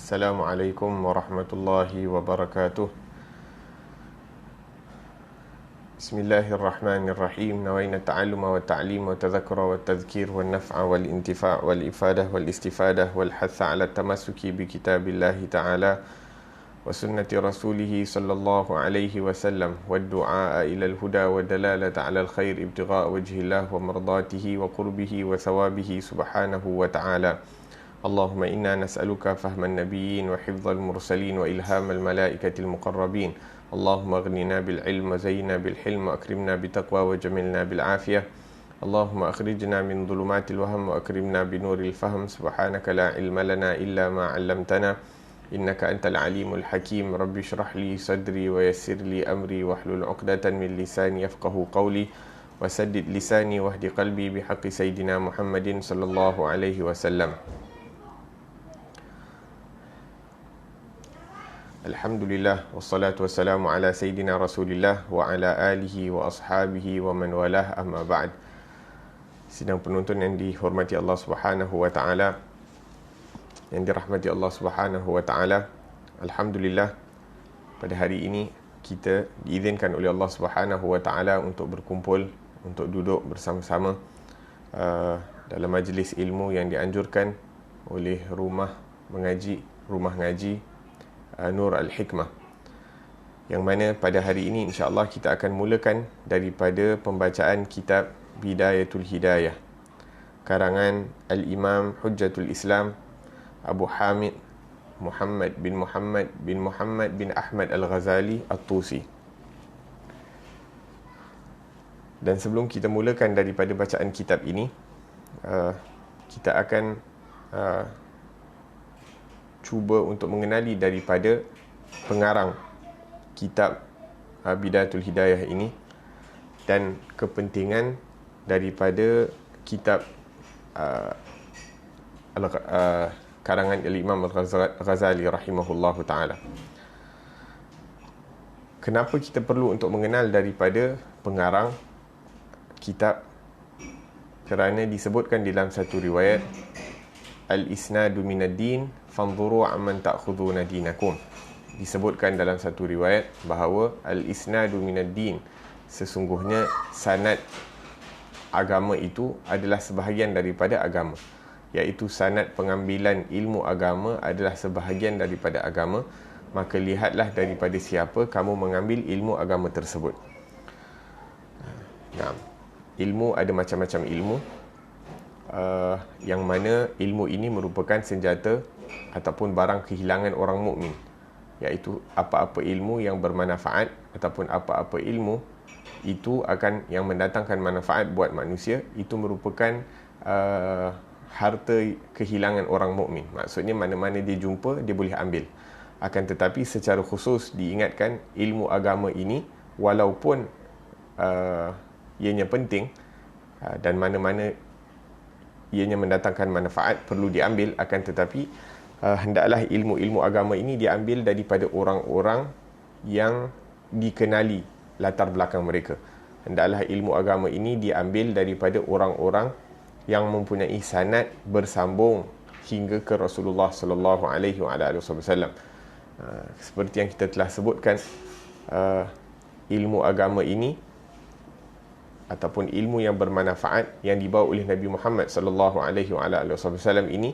Assalamualaikum warahmatullahi wabarakatuh. Bismillahirrahmanirrahim. Nawaina ta'alluma wa ta'lim wa tadhakkura wa tadhkir wa naf'a wal intifa' wal ifadah wal istifadah wal hatha 'ala tamassuki bi kitabillahi ta'ala wa sunnati rasulih sallallahu alaihi wasallam wa du'a ila al-huda wa dalalata 'ala al-khair ibtigha' wajhillah wa mardatihi wa qurbihi wa thawabihi subhanahu wa ta'ala. Allahumma inna nas'aluka fahman nabiyyin wa hifdzal mursalin wa ilhamal malaikatil muqarrabin. Allahumma aghnina bil ilm wa zayyina bil hilm wa akrimna bit taqwa wa jamilna bil afiyah. Allahumma akhrijna min dhulumatil wahm wa akrimna bi nuril fahm. Subhanaka la ilma lana illa ma 'allamtana innaka antal alimul hakim. Rabbi shrah li sadri wa yassir li amri wahlul 'uqdatan min lisani yafqahu qawli wa saddid lisani wahdi qalbi bihaqqi sayyidina Muhammadin sallallahu alaihi wasallam. Alhamdulillah, wassalatu wassalamu ala Sayyidina Rasulillah wa ala alihi wa ashabihi wa man walah, amma ba'd. Sidang penonton yang dihormati Allah Subhanahu wa ta'ala, yang dirahmati Allah Subhanahu wa ta'ala, Alhamdulillah, pada hari ini kita diizinkan oleh Allah Subhanahu wa ta'ala untuk berkumpul, untuk duduk bersama-sama dalam majlis ilmu yang dianjurkan oleh rumah ngaji Nur Al-Hikmah, yang mana pada hari ini insya-Allah kita akan mulakan daripada pembacaan kitab Bidayatul Hidayah karangan Al-Imam Hujjatul Islam Abu Hamid Muhammad bin Ahmad Al-Ghazali At-Tusi. Dan sebelum kita mulakan daripada bacaan kitab ini, kita akan cuba untuk mengenali daripada pengarang kitab Bidayatul Hidayah ini dan kepentingan daripada kitab karangan Imam Al-Ghazali rahimahullahu ta'ala. Kenapa kita perlu untuk mengenal daripada pengarang kitab? Kerana disebutkan dalam satu riwayat, Al-isnadu minad din fanzuru amman ta'khuduna dinakum. Disebutkan dalam satu riwayat bahawa al-isnadu minad din, sesungguhnya sanad agama itu adalah sebahagian daripada agama, iaitu sanad pengambilan ilmu agama adalah sebahagian daripada agama. Maka lihatlah daripada siapa kamu mengambil ilmu agama tersebut. Nah, ilmu ada macam-macam ilmu, yang mana ilmu ini merupakan senjata ataupun barang kehilangan orang mukmin, iaitu apa-apa ilmu yang bermanfaat ataupun apa-apa ilmu itu akan yang mendatangkan manfaat buat manusia, itu merupakan harta kehilangan orang mukmin. Maksudnya mana-mana dia jumpa dia boleh ambil. Akan tetapi secara khusus diingatkan ilmu agama ini walaupun ianya penting dan mana-mana ianya mendatangkan manfaat perlu diambil, akan tetapi hendaklah ilmu-ilmu agama ini diambil daripada orang-orang yang dikenali latar belakang mereka. Hendaklah ilmu agama ini diambil daripada orang-orang yang mempunyai sanad bersambung hingga ke Rasulullah sallallahu alaihi wasallam. Seperti yang kita telah sebutkan, ilmu agama ini ataupun ilmu yang bermanfaat yang dibawa oleh Nabi Muhammad sallallahu alaihi wasallam ini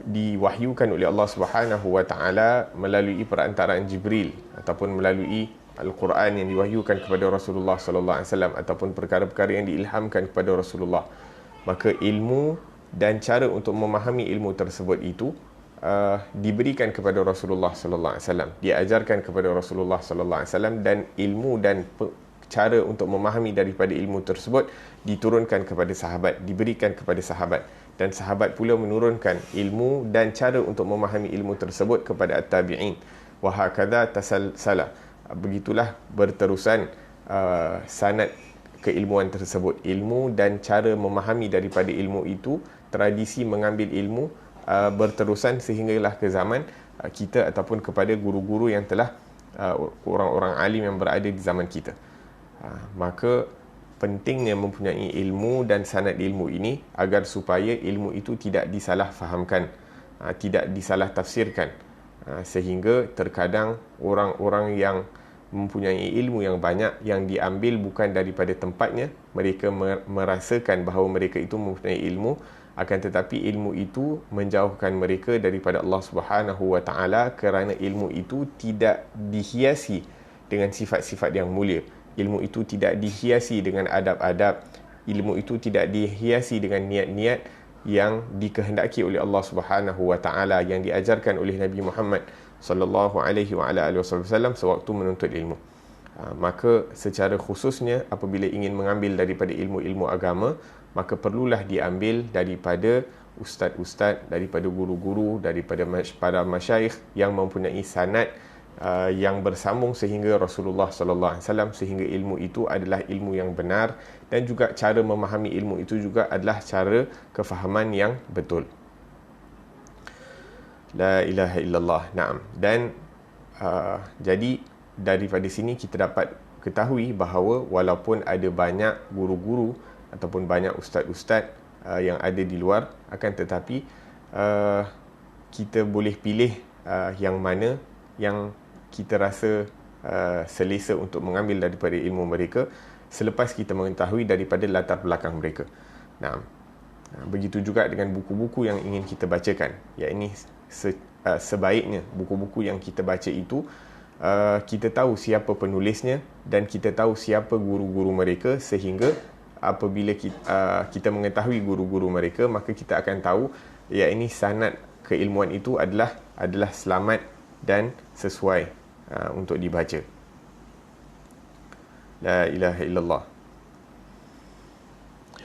diwahyukan oleh Allah Subhanahu wa taala melalui perantaraan Jibril ataupun melalui Al-Quran yang diwahyukan kepada Rasulullah sallallahu alaihi wasallam ataupun perkara-perkara yang diilhamkan kepada Rasulullah. Maka ilmu dan cara untuk memahami ilmu tersebut itu diberikan kepada Rasulullah sallallahu alaihi wasallam, diajarkan kepada Rasulullah sallallahu alaihi wasallam, dan ilmu dan cara untuk memahami daripada ilmu tersebut diturunkan kepada sahabat, diberikan kepada sahabat, dan sahabat pula menurunkan ilmu dan cara untuk memahami ilmu tersebut kepada at-tabi'in. Wa hakadha tasalsala. Begitulah berterusan sanad keilmuan tersebut. Ilmu dan cara memahami daripada ilmu itu, tradisi mengambil ilmu berterusan sehinggalah ke zaman kita ataupun kepada guru-guru yang telah orang-orang alim yang berada di zaman kita. Maka pentingnya mempunyai ilmu dan sanad ilmu ini agar supaya ilmu itu tidak disalahfahamkan tidak disalah tafsirkan, sehingga terkadang orang-orang yang mempunyai ilmu yang banyak yang diambil bukan daripada tempatnya, mereka merasakan bahawa mereka itu mempunyai ilmu, akan tetapi ilmu itu menjauhkan mereka daripada Allah Subhanahu wa taala, kerana ilmu itu tidak dihiasi dengan sifat-sifat yang mulia. Ilmu itu tidak dihiasi dengan adab-adab. Ilmu itu tidak dihiasi dengan niat-niat yang dikehendaki oleh Allah Subhanahu wa taala, yang diajarkan oleh Nabi Muhammad sallallahu alaihi wa ala alihi wasallam sewaktu menuntut ilmu. Maka secara khususnya apabila ingin mengambil daripada ilmu-ilmu agama, maka perlulah diambil daripada ustaz-ustaz, daripada guru-guru, daripada para masyayikh yang mempunyai sanad yang bersambung sehingga Rasulullah sallallahu alaihi wasallam, sehingga ilmu itu adalah ilmu yang benar, dan juga cara memahami ilmu itu juga adalah cara kefahaman yang betul. La ilaha illallah. Naam. Dan jadi daripada sini kita dapat ketahui bahawa walaupun ada banyak guru-guru ataupun banyak ustaz-ustaz yang ada di luar, akan tetapi kita boleh pilih yang mana yang kita rasa selesa untuk mengambil daripada ilmu mereka selepas kita mengetahui daripada latar belakang mereka. Nah, begitu juga dengan buku-buku yang ingin kita bacakan. Ya, ini sebaiknya buku-buku yang kita baca itu kita tahu siapa penulisnya dan kita tahu siapa guru-guru mereka, sehingga apabila kita mengetahui guru-guru mereka, maka kita akan tahu ya ini sanad keilmuan itu adalah selamat dan sesuai untuk dibaca. La ilaha illallah.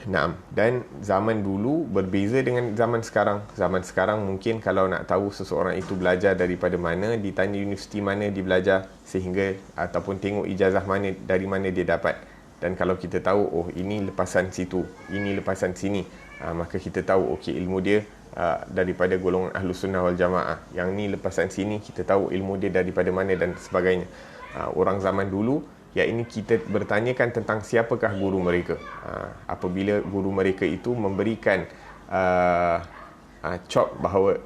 Naam. Dan zaman dulu berbeza dengan zaman sekarang. Zaman sekarang mungkin kalau nak tahu seseorang itu belajar daripada mana, ditanya universiti mana dia belajar, sehingga ataupun tengok ijazah mana, dari mana dia dapat. Dan kalau kita tahu, oh ini lepasan situ, ini lepasan sini, maka kita tahu okey, ilmu dia daripada golongan Ahlus Sunnah wal Jamaah. Yang ni lepasan sini, kita tahu ilmu dia daripada mana dan sebagainya. Orang zaman dulu, ya ini kita bertanyakan tentang siapakah guru mereka. Apabila guru mereka itu memberikan cop bahawa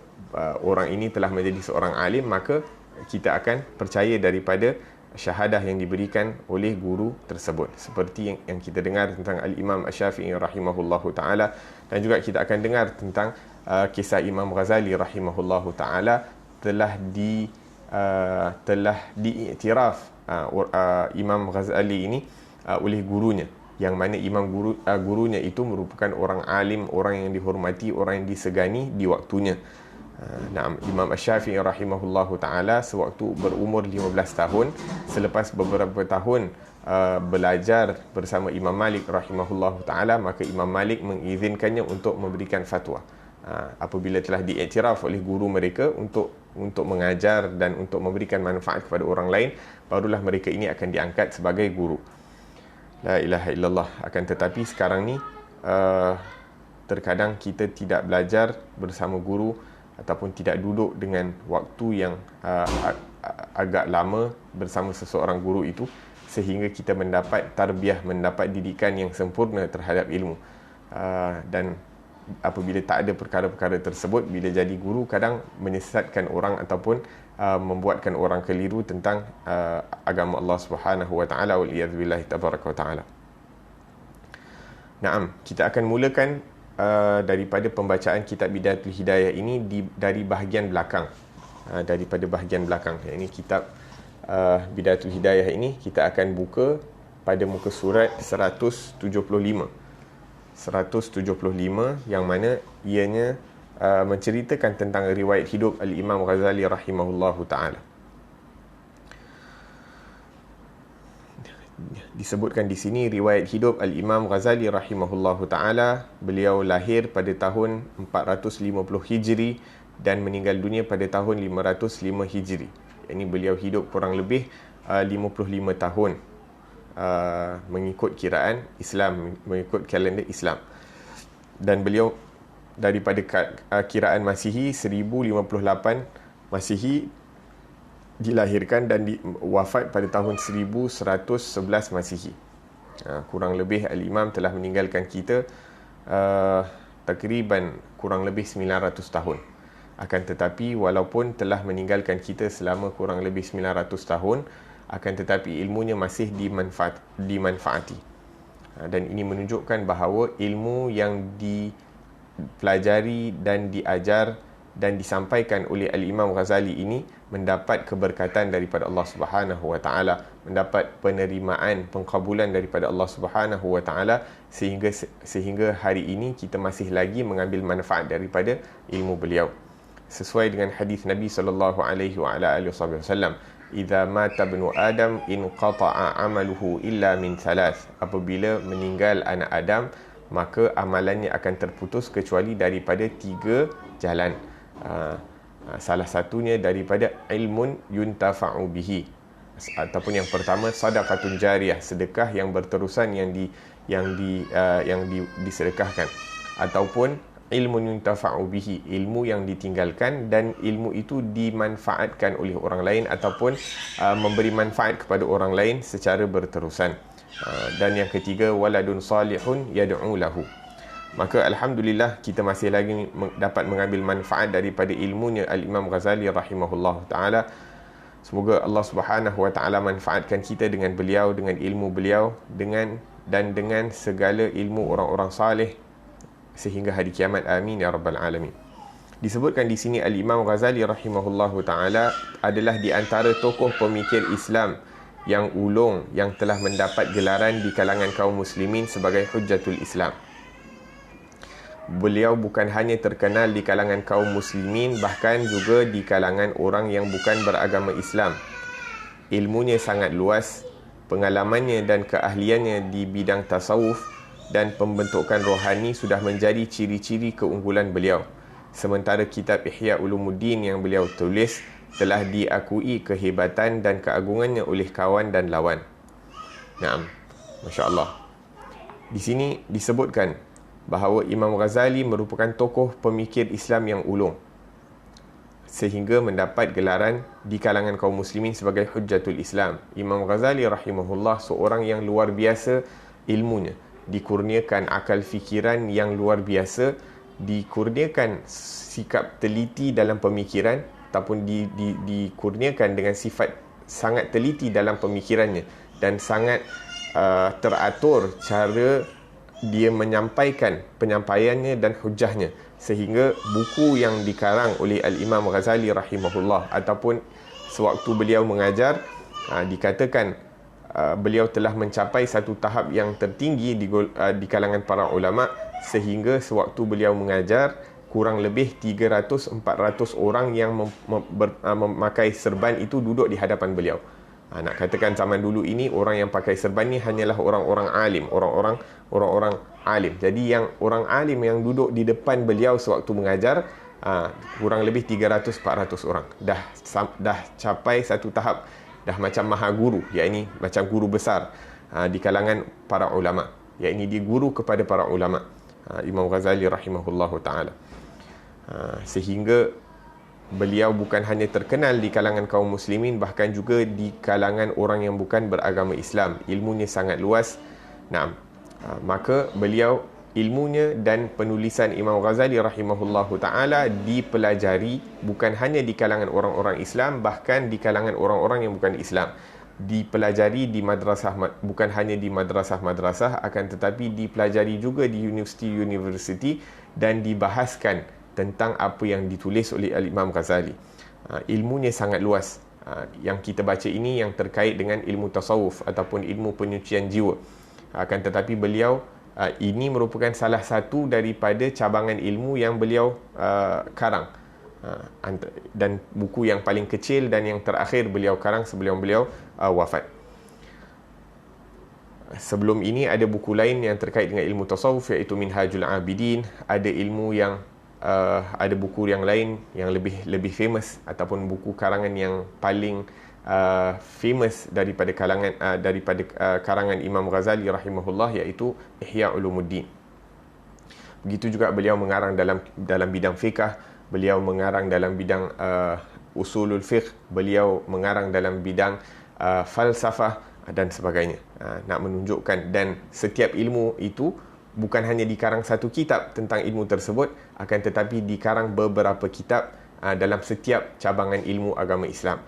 orang ini telah menjadi seorang alim, maka kita akan percaya daripada syahadah yang diberikan oleh guru tersebut. Seperti yang kita dengar tentang Al-Imam Asy-Syafi'i rahimahullahu ta'ala, dan juga kita akan dengar tentang kisah Imam Ghazali rahimahullahu ta'ala telah diiktiraf Imam Ghazali ini oleh gurunya, yang mana gurunya itu merupakan orang alim, orang yang dihormati, orang yang disegani di waktunya. Imam Asy-Syafi'i rahimahullahu ta'ala sewaktu berumur 15 tahun, selepas beberapa tahun belajar bersama Imam Malik rahimahullahu ta'ala, maka Imam Malik mengizinkannya untuk memberikan fatwa. Apabila telah diiktiraf oleh guru mereka untuk mengajar dan untuk memberikan manfaat kepada orang lain, barulah mereka ini akan diangkat sebagai guru. La ilaha illallah. Akan tetapi sekarang ni terkadang kita tidak belajar bersama guru ataupun tidak duduk dengan waktu yang agak lama bersama seseorang guru itu, sehingga kita mendapat tarbiyah, mendapat didikan yang sempurna terhadap ilmu. Dan apabila tak ada perkara-perkara tersebut, bila jadi guru kadang menyesatkan orang ataupun membuatkan orang keliru tentang agama Allah Subhanahu wa taala, wal iyad billahi tabaraka wa taala. Naam, kita akan mulakan daripada pembacaan kitab Bidayatul Hidayah ini dari bahagian belakang. Daripada bahagian belakang. Ini kitab Bidayatul Hidayah ini kita akan buka pada muka surat 175. 175 yang mana ianya menceritakan tentang riwayat hidup Al-Imam Ghazali rahimahullahu ta'ala. Disebutkan di sini riwayat hidup Al-Imam Ghazali rahimahullahu ta'ala. Beliau lahir pada tahun 450 Hijri dan meninggal dunia pada tahun 505 Hijri. Ini beliau hidup kurang lebih 55 tahun mengikut kiraan Islam, mengikut kalender Islam. Dan beliau daripada kiraan Masihi 1058 Masihi dilahirkan dan wafat pada tahun 1111 Masihi. Kurang lebih Al-Imam telah meninggalkan kita takriban kurang lebih 900 tahun. Akan tetapi walaupun telah meninggalkan kita selama kurang lebih 900 tahun, akan tetapi ilmunya masih dimanfaati. Dan ini menunjukkan bahawa ilmu yang dipelajari dan diajar dan disampaikan oleh Al-Imam Ghazali ini mendapat keberkatan daripada Allah Subhanahu wa taala, mendapat penerimaan, pengkabulan daripada Allah Subhanahu wa taala, sehingga hari ini kita masih lagi mengambil manfaat daripada ilmu beliau. Sesuai dengan hadis Nabi sallallahu alaihi wasallam, "Idza mata ibnu Adam inqata'a 'amaluhu illa min thalath." Apabila meninggal anak Adam, maka amalannya akan terputus kecuali daripada 3 jalan. Salah satunya daripada ilmun yuntafa'u bihi, ataupun yang pertama sadaqatun jariyah, sedekah yang berterusan yang disedekahkan, ataupun ilmun yuntafa'u bihi, ilmu yang ditinggalkan dan ilmu itu dimanfaatkan oleh orang lain ataupun memberi manfaat kepada orang lain secara berterusan. Dan yang ketiga waladun salihun yad'u lahu. Maka alhamdulillah kita masih lagi dapat mengambil manfaat daripada ilmunya Al-Imam Ghazali rahimahullah ta'ala. Semoga Allah Subhanahu wa ta'ala manfaatkan kita dengan beliau, dengan ilmu beliau, dengan segala ilmu orang-orang salih sehingga hari kiamat. Amin ya rabbal alamin. Disebutkan di sini Al-Imam Ghazali rahimahullah ta'ala adalah di antara tokoh pemikir Islam yang ulung, yang telah mendapat gelaran di kalangan kaum muslimin sebagai Hujjatul Islam. Beliau bukan hanya terkenal di kalangan kaum muslimin, bahkan juga di kalangan orang yang bukan beragama Islam. Ilmunya sangat luas, pengalamannya dan keahliannya di bidang tasawuf dan pembentukan rohani sudah menjadi ciri-ciri keunggulan beliau. Sementara kitab Ihya Ulumuddin yang beliau tulis telah diakui kehebatan dan keagungannya oleh kawan dan lawan. Naam, Masya Allah. Di sini disebutkan bahawa Imam Ghazali merupakan tokoh pemikir Islam yang ulung sehingga mendapat gelaran di kalangan kaum muslimin sebagai Hujjatul Islam. Imam Ghazali rahimahullah seorang yang luar biasa ilmunya, dikurniakan akal fikiran yang luar biasa, dikurniakan sikap teliti dalam pemikiran, ataupun dikurniakan dengan sifat sangat teliti dalam pemikirannya dan sangat teratur cara dia menyampaikan penyampaiannya dan hujahnya, sehingga buku yang dikarang oleh Al-Imam Ghazali rahimahullah ataupun sewaktu beliau mengajar, dikatakan beliau telah mencapai satu tahap yang tertinggi di kalangan para ulama, sehingga sewaktu beliau mengajar kurang lebih 300-400 orang yang memakai serban itu duduk di hadapan beliau. Nak katakan zaman dulu ini orang yang pakai serban ni hanyalah orang-orang alim, orang-orang alim. Jadi yang orang alim yang duduk di depan beliau sewaktu mengajar kurang lebih 300-400 orang. Dah capai satu tahap, dah macam maha guru, yakni macam guru besar di kalangan para ulama, yakni dia guru kepada para ulama, Imam Ghazali rahimahullahu taala. Sehingga beliau bukan hanya terkenal di kalangan kaum muslimin, bahkan juga di kalangan orang yang bukan beragama Islam. Ilmunya sangat luas. Maka beliau, ilmunya dan penulisan Imam Ghazali rahimahullahu ta'ala dipelajari bukan hanya di kalangan orang-orang Islam, bahkan di kalangan orang-orang yang bukan Islam. Dipelajari di madrasah, bukan hanya di madrasah-madrasah, akan tetapi dipelajari juga di universiti-universiti dan dibahaskan tentang apa yang ditulis oleh Al-Imam Ghazali. Ilmunya sangat luas. Yang kita baca ini yang terkait dengan ilmu tasawuf ataupun ilmu penyucian jiwa. Akan tetapi beliau, ini merupakan salah satu daripada cabangan ilmu yang beliau karang. Dan buku yang paling kecil dan yang terakhir beliau karang sebelum beliau wafat. Sebelum ini ada buku lain yang terkait dengan ilmu tasawuf, iaitu Minhajul Abidin. Ada ilmu yang ada buku yang lain yang lebih famous, ataupun buku karangan yang paling famous daripada karangan Imam Ghazali rahimahullah, iaitu Ihya Ulumuddin. Begitu juga beliau mengarang dalam bidang fiqh, beliau mengarang dalam bidang usulul fiqh, beliau mengarang dalam bidang falsafah dan sebagainya. Nak menunjukkan, dan setiap ilmu itu bukan hanya dikarang satu kitab tentang ilmu tersebut, akan tetapi dikarang beberapa kitab dalam setiap cabangan ilmu agama Islam.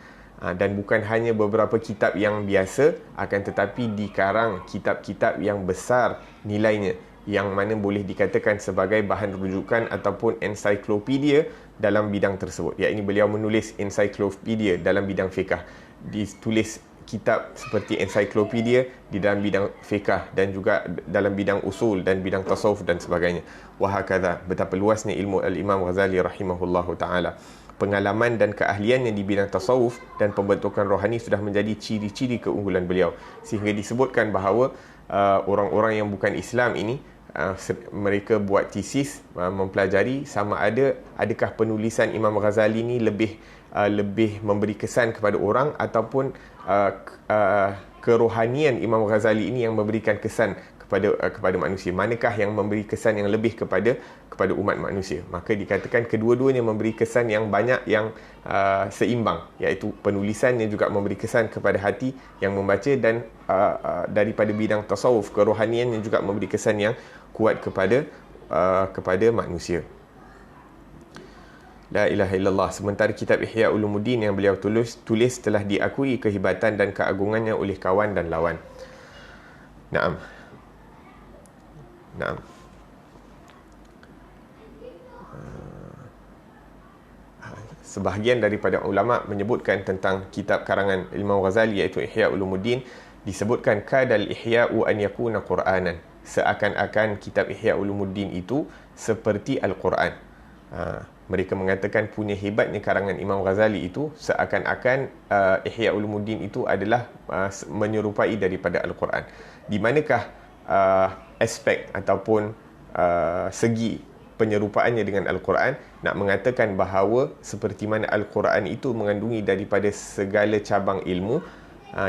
Dan bukan hanya beberapa kitab yang biasa, akan tetapi dikarang kitab-kitab yang besar nilainya, yang mana boleh dikatakan sebagai bahan rujukan ataupun ensiklopedia dalam bidang tersebut. Iaitu beliau menulis ensiklopedia dalam bidang fiqh, ditulis kitab seperti ensiklopedia di dalam bidang fiqh dan juga dalam bidang usul dan bidang tasawuf dan sebagainya. Wahakadha, betapa luasnya ilmu Al-Imam Ghazali rahimahullahu ta'ala. Pengalaman dan keahliannya di bidang tasawuf dan pembentukan rohani sudah menjadi ciri-ciri keunggulan beliau, sehingga disebutkan bahawa orang-orang yang bukan Islam ini, mereka buat tesis mempelajari sama adakah penulisan Imam Ghazali ini lebih memberi kesan kepada orang ataupun kerohanian Imam Ghazali ini yang memberikan kesan kepada manusia. Manakah yang memberi kesan yang lebih kepada umat manusia? Maka dikatakan kedua-duanya memberi kesan yang banyak, yang seimbang, iaitu penulisannya juga memberi kesan kepada hati yang membaca, dan daripada bidang tasawuf, kerohaniannya juga memberi kesan yang kuat kepada manusia. La ilaha illallah. Sementara kitab Ihya Ulumuddin yang beliau tulis telah diakui kehebatan dan keagungannya oleh kawan dan lawan. Naam. Sebahagian daripada ulama menyebutkan tentang kitab karangan Imam Ghazali iaitu Ihya Ulumuddin, disebutkan kadal ihya'u an yakuna Qur'anan, seakan-akan kitab Ihya Ulumuddin itu seperti Al-Quran. Mereka mengatakan punya hebatnya karangan Imam Ghazali itu seakan-akan Ihya Ulumuddin itu adalah menyerupai daripada Al-Quran. Di manakah aspek ataupun segi penyerupaannya dengan Al-Quran? Nak mengatakan bahawa seperti mana Al-Quran itu mengandungi daripada segala cabang ilmu,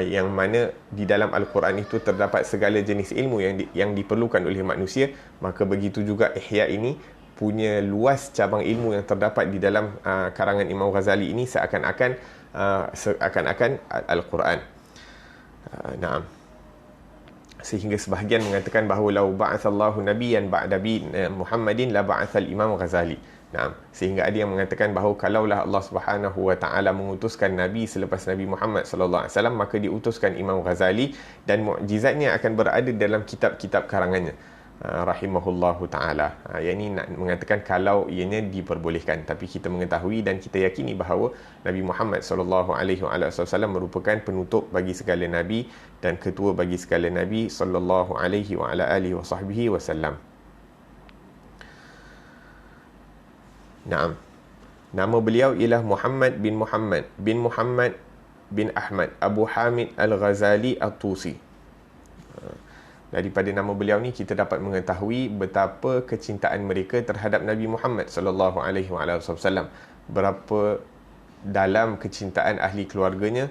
yang mana di dalam Al-Quran itu terdapat segala jenis ilmu yang diperlukan oleh manusia, maka begitu juga Ihya ini punya luas cabang ilmu yang terdapat di dalam karangan Imam Ghazali ini seakan-akan Al-Quran. Naam. Sehingga sebahagian mengatakan bahawa lau ba'athallahu nabiyyan ba'da Muhammadin la ba'athal Imam Ghazali. Nah, sehingga ada yang mengatakan bahawa kalaulah Allah Subhanahu wa taala mengutuskan nabi selepas Nabi Muhammad sallallahu alaihi wasallam, maka diutuskan Imam Ghazali dan mukjizatnya akan berada dalam kitab-kitab karangannya rahimahullahu taala. Yang ini nak mengatakan kalau ianya diperbolehkan, tapi kita mengetahui dan kita yakini bahawa Nabi Muhammad sallallahu alaihi wasallam merupakan penutup bagi segala nabi dan ketua bagi segala nabi sallallahu alaihi wa ala alihi wasallam. Naam. Nama beliau ialah Muhammad bin Muhammad bin Ahmad Abu Hamid Al-Ghazali At-Tusi. Daripada nama beliau ni kita dapat mengetahui betapa kecintaan mereka terhadap Nabi Muhammad sallallahu alaihi wasallam, berapa dalam kecintaan ahli keluarganya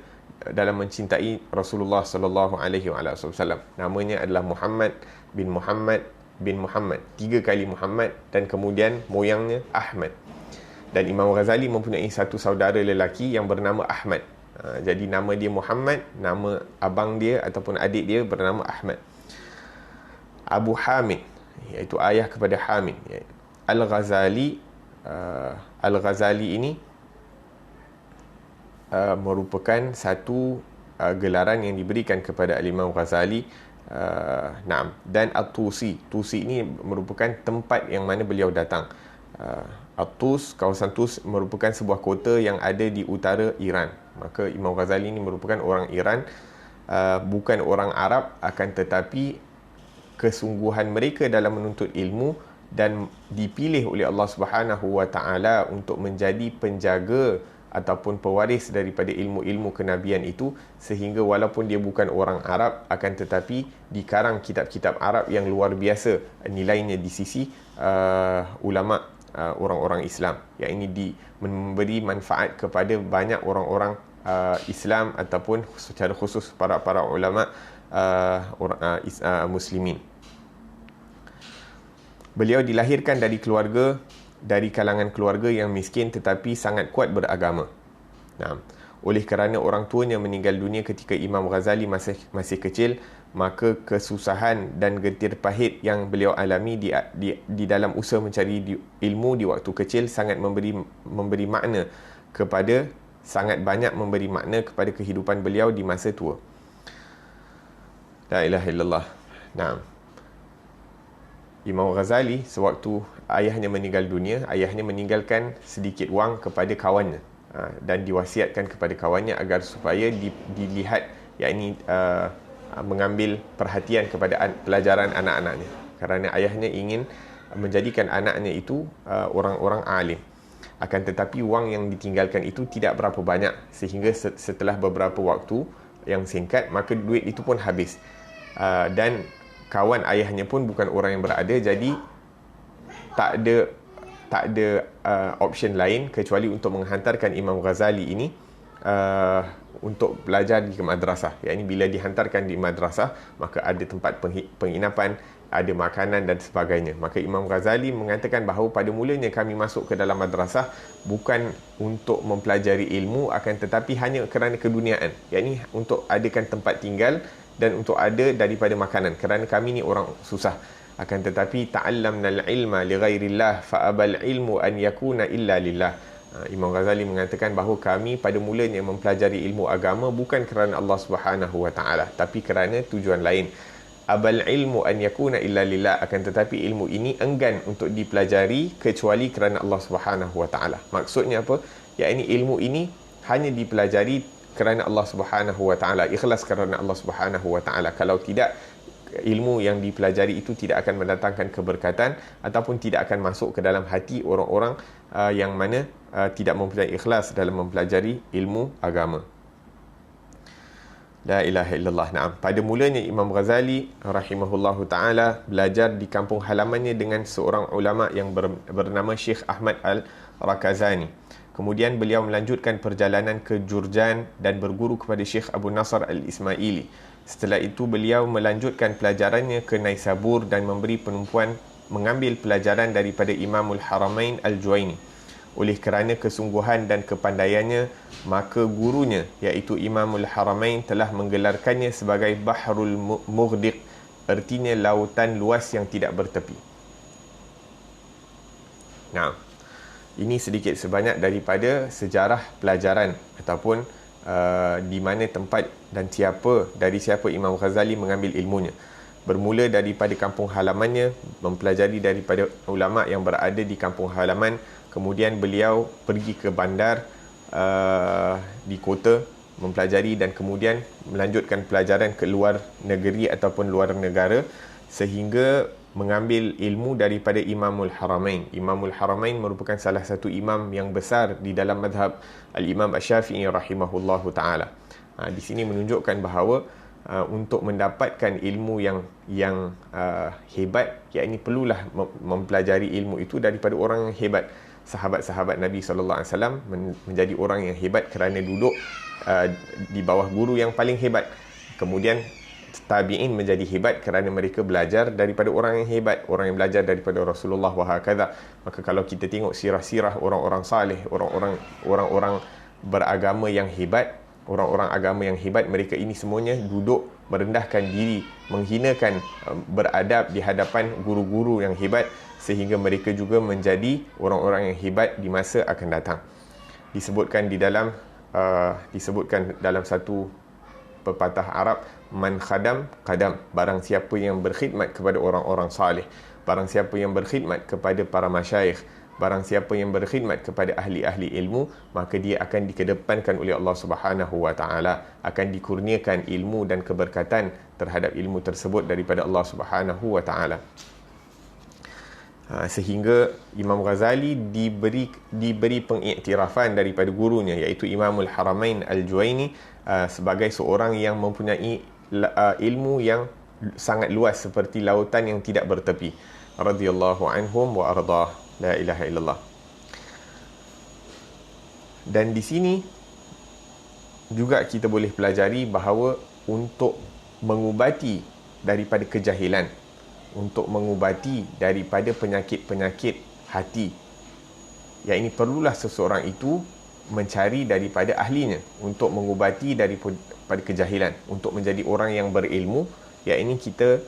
dalam mencintai Rasulullah sallallahu alaihi wasallam. Namanya adalah Muhammad bin Muhammad bin Muhammad, 3 kali Muhammad, dan kemudian moyangnya Ahmad. Dan Imam Ghazali mempunyai satu saudara lelaki yang bernama Ahmad. Jadi nama dia Muhammad, nama abang dia ataupun adik dia bernama Ahmad. Abu Hamid, iaitu ayah kepada Hamid. Al-Ghazali ini merupakan satu gelaran yang diberikan kepada Imam Ghazali. Naam. Dan At-Tusi, Tusi ini merupakan tempat yang mana beliau datang. At-Tus, kawasan Tus merupakan sebuah kota yang ada di utara Iran. Maka Imam Ghazali ini merupakan orang Iran, bukan orang Arab, akan tetapi kesungguhan mereka dalam menuntut ilmu dan dipilih oleh Allah Subhanahu wa taala untuk menjadi penjaga ataupun pewaris daripada ilmu-ilmu kenabian itu, sehingga walaupun dia bukan orang Arab, akan tetapi dikarang kitab-kitab Arab yang luar biasa nilainya di sisi ulama orang-orang Islam, yang ini memberi manfaat kepada banyak orang-orang Islam ataupun secara khusus para ulama muslimin. Beliau dilahirkan dari kalangan keluarga yang miskin tetapi sangat kuat beragama. Nah, Oleh kerana orang tuanya meninggal dunia ketika Imam Ghazali masih kecil, maka kesusahan dan getir pahit yang beliau alami di dalam usaha mencari ilmu di waktu kecil sangat memberi makna kepada sangat banyak memberi makna kepada kehidupan beliau di masa tua. La ilaha illallah. Naam. Imam Ghazali sewaktu ayahnya meninggal dunia, ayahnya meninggalkan sedikit wang kepada kawannya, dan diwasiatkan kepada kawannya agar supaya dilihat, yakni mengambil perhatian kepada pelajaran anak-anaknya, kerana ayahnya ingin menjadikan anaknya itu orang-orang alim. Akan tetapi wang yang ditinggalkan itu tidak berapa banyak, sehingga setelah beberapa waktu yang singkat, maka duit itu pun habis. Dan kawan ayahnya pun bukan orang yang berada, jadi tak ada option lain kecuali untuk menghantarkan Imam Ghazali ini untuk belajar di madrasah. Yakni bila dihantarkan di madrasah, maka ada tempat penginapan, ada makanan dan sebagainya. Maka Imam Ghazali mengatakan bahawa pada mulanya kami masuk ke dalam madrasah bukan untuk mempelajari ilmu, akan tetapi hanya kerana keduniaan, yakni untuk adakan tempat tinggal dan untuk ada daripada makanan, kerana kami ni orang susah. Akan tetapi ta'allamnal ilma li ghairillah fa abal ilmu an yakuna illa lillah. Imam Ghazali mengatakan bahawa kami pada mulanya mempelajari ilmu agama bukan kerana Allah Subhanahu wa taala, tapi kerana tujuan lain. Abal ilmu an yakuna illa lillah, akan tetapi ilmu ini enggan untuk dipelajari kecuali kerana Allah Subhanahu wa taala. Maksudnya apa? Yakni ilmu ini hanya dipelajari kerana Allah Subhanahu wa taala, ikhlas kerana Allah Subhanahu wa taala. Kalau tidak, ilmu yang dipelajari itu tidak akan mendatangkan keberkatan ataupun tidak akan masuk ke dalam hati orang-orang yang mana tidak mempunyai ikhlas dalam mempelajari ilmu agama. La ilaha illallah. Naam. Pada mulanya Imam Ghazali rahimahullahu taala belajar di kampung halamannya dengan seorang ulama yang bernama Syekh Ahmad Al-Rakazani. Kemudian beliau melanjutkan perjalanan ke Jurjan dan berguru kepada Syekh Abu Nasr Al-Ismaili. Setelah itu beliau melanjutkan pelajarannya ke Naisabur dan mengambil pelajaran daripada Imamul Haramain Al-Juwaini. Oleh kerana kesungguhan dan kepandaiannya, maka gurunya iaitu Imamul Haramain telah menggelarkannya sebagai Bahrul Mughdiq, artinya lautan luas yang tidak bertepi. Nah, ini sedikit sebanyak daripada sejarah pelajaran ataupun di mana tempat dan dari siapa Imam Ghazali mengambil ilmunya. Bermula daripada kampung halamannya, mempelajari daripada ulama yang berada di kampung halaman. Kemudian beliau pergi ke bandar di kota mempelajari, dan kemudian melanjutkan pelajaran ke luar negeri ataupun luar negara, sehingga mengambil ilmu daripada Imamul Haramain. Imamul Haramain merupakan salah satu imam yang besar di dalam madhab Al-Imam Asy-Syafi'i rahimahullahu ta'ala. Di sini menunjukkan bahawa untuk mendapatkan ilmu yang hebat, yakni perlulah mempelajari ilmu itu daripada orang yang hebat. Sahabat-sahabat Nabi SAW menjadi orang yang hebat kerana duduk di bawah guru yang paling hebat. Kemudian tabi'in menjadi hebat kerana mereka belajar daripada orang yang hebat, orang yang belajar daripada Rasulullah wa hakadha. Maka kalau kita tengok sirah-sirah orang-orang saleh, orang-orang beragama yang hebat, orang-orang agama yang hebat, mereka ini semuanya duduk merendahkan diri, menghinakan, beradab di hadapan guru-guru yang hebat, sehingga mereka juga menjadi orang-orang yang hebat di masa akan datang. Disebutkan dalam satu pepatah Arab, man khadam qadam, barang siapa yang berkhidmat kepada orang-orang saleh, barang siapa yang berkhidmat kepada para masyayikh, barang siapa yang berkhidmat kepada ahli-ahli ilmu, maka dia akan dikedepankan oleh Allah Subhanahu wa taala, akan dikurniakan ilmu dan keberkatan terhadap ilmu tersebut daripada Allah Subhanahu wa taala. Sehingga Imam Ghazali diberi pengiktirafan daripada gurunya iaitu Imamul Haramain Al-Juwaini sebagai seorang yang mempunyai ilmu yang sangat luas seperti lautan yang tidak bertepi. Radhiyallahu anhum wa ardah. La ilaha illallah. Dan di sini juga kita boleh pelajari bahawa untuk mengubati daripada kejahilan, untuk mengubati daripada penyakit-penyakit hati, yakni perlulah seseorang itu mencari daripada ahlinya, untuk mengubati daripada kejahilan, untuk menjadi orang yang berilmu. Ya, ini kita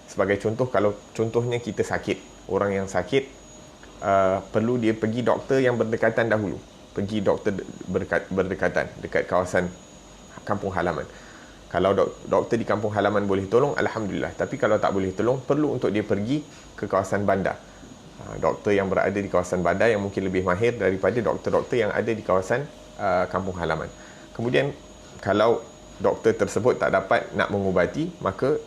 sebagai contoh, kalau contohnya kita sakit, orang yang sakit perlu dia pergi doktor yang berdekatan dahulu, pergi doktor berdekatan dekat kawasan kampung halaman. Kalau doktor di kampung halaman boleh tolong, Alhamdulillah. Tapi kalau tak boleh tolong, perlu untuk dia pergi ke kawasan bandar. Doktor yang berada di kawasan bandar yang mungkin lebih mahir daripada doktor-doktor yang ada di kawasan kampung halaman. Kemudian kalau doktor tersebut tak dapat nak mengubati, maka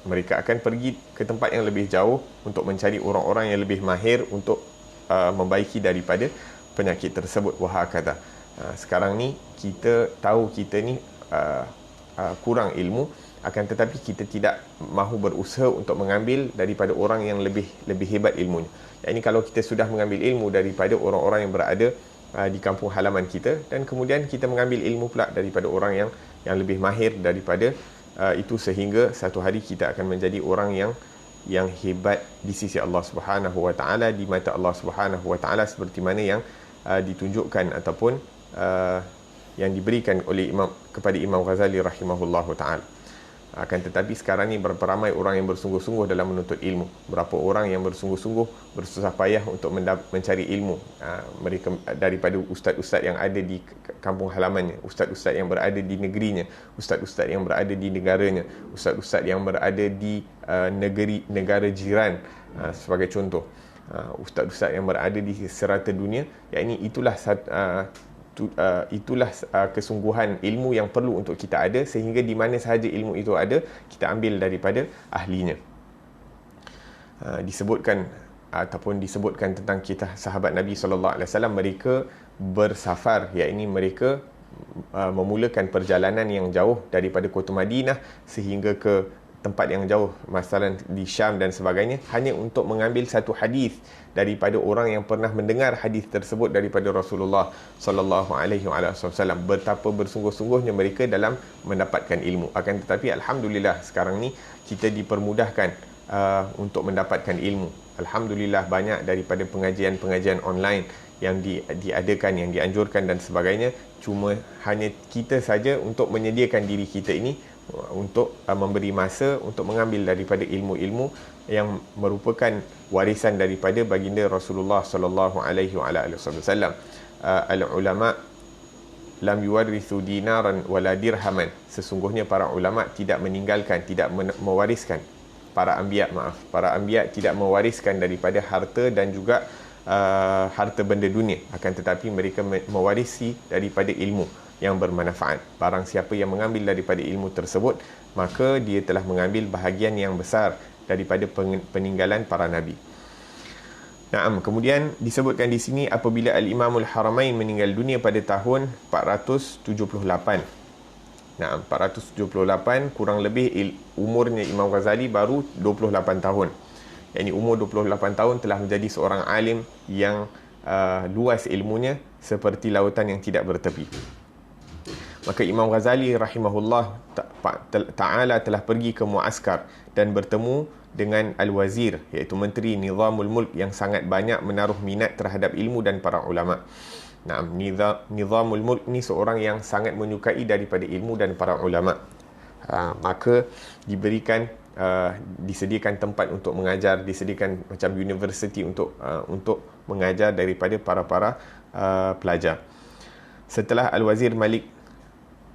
mereka akan pergi ke tempat yang lebih jauh untuk mencari orang-orang yang lebih mahir untuk membaiki daripada penyakit tersebut. Wahakata. Sekarang ni kita tahu kita ni kurang ilmu, akan tetapi kita tidak mahu berusaha untuk mengambil daripada orang yang lebih hebat ilmunya. Ini kalau kita sudah mengambil ilmu daripada orang-orang yang berada di kampung halaman kita, dan kemudian kita mengambil ilmu pula daripada orang yang lebih mahir daripada itu, sehingga satu hari kita akan menjadi orang yang hebat di sisi Allah Subhanahu Wa Taala, di mata Allah Subhanahu Wa Taala, seperti mana yang ditunjukkan ataupun yang diberikan oleh kepada Imam Ghazali rahimahullahu taala. Akan tetapi sekarang ni berapa ramai orang yang bersungguh-sungguh dalam menuntut ilmu, berapa orang yang bersungguh-sungguh bersusah payah untuk mencari ilmu, mereka daripada ustaz-ustaz yang ada di kampung halamannya, ustaz-ustaz yang berada di negerinya, ustaz-ustaz yang berada di negaranya, ustaz-ustaz yang berada di negara jiran, sebagai contoh, ustaz-ustaz yang berada di serata dunia. Itulah kesungguhan ilmu yang perlu untuk kita ada, sehingga di mana sahaja ilmu itu ada, kita ambil daripada ahlinya. Disebutkan tentang kisah sahabat Nabi SAW, mereka bersafar, iaitu mereka memulakan perjalanan yang jauh daripada kota Madinah sehingga ke tempat yang jauh, masalah di Syam dan sebagainya, hanya untuk mengambil satu hadis daripada orang yang pernah mendengar hadis tersebut daripada Rasulullah sallallahu alaihi wasallam. Betapa bersungguh-sungguhnya mereka dalam mendapatkan ilmu. Akan tetapi alhamdulillah sekarang ni kita dipermudahkan untuk mendapatkan ilmu. Alhamdulillah banyak daripada pengajian-pengajian online yang diadakan, yang dianjurkan dan sebagainya. Cuma hanya kita saja untuk menyediakan diri kita ini untuk memberi masa untuk mengambil daripada ilmu-ilmu yang merupakan warisan daripada baginda Rasulullah sallallahu alaihi wasallam. Al-ulama lam yuwarithu dinaran wala dirhaman. Sesungguhnya para ulama tidak meninggalkan, tidak mewariskan, para anbiya tidak mewariskan daripada harta dan juga harta benda dunia, akan tetapi mereka mewarisi daripada ilmu yang bermanfaat. Barang siapa yang mengambil daripada ilmu tersebut, maka dia telah mengambil bahagian yang besar daripada peninggalan para nabi. Naam, kemudian disebutkan di sini apabila Al-Imamul Haramain meninggal dunia pada tahun 478. Naam, 478, kurang lebih umurnya Imam Ghazali baru 28 tahun. Yakni umur 28 tahun telah menjadi seorang alim yang luas ilmunya seperti lautan yang tidak bertepi. Maka Imam Ghazali rahimahullah ta'ala telah pergi ke muaskar dan bertemu dengan Al-Wazir, iaitu Menteri Nizamul Mulk, yang sangat banyak menaruh minat terhadap ilmu dan para ulama. Nizamul Mulk ni seorang yang sangat menyukai daripada ilmu dan para ulama. Maka disediakan tempat untuk mengajar, disediakan macam universiti untuk mengajar daripada para pelajar. Setelah Al-Wazir Malik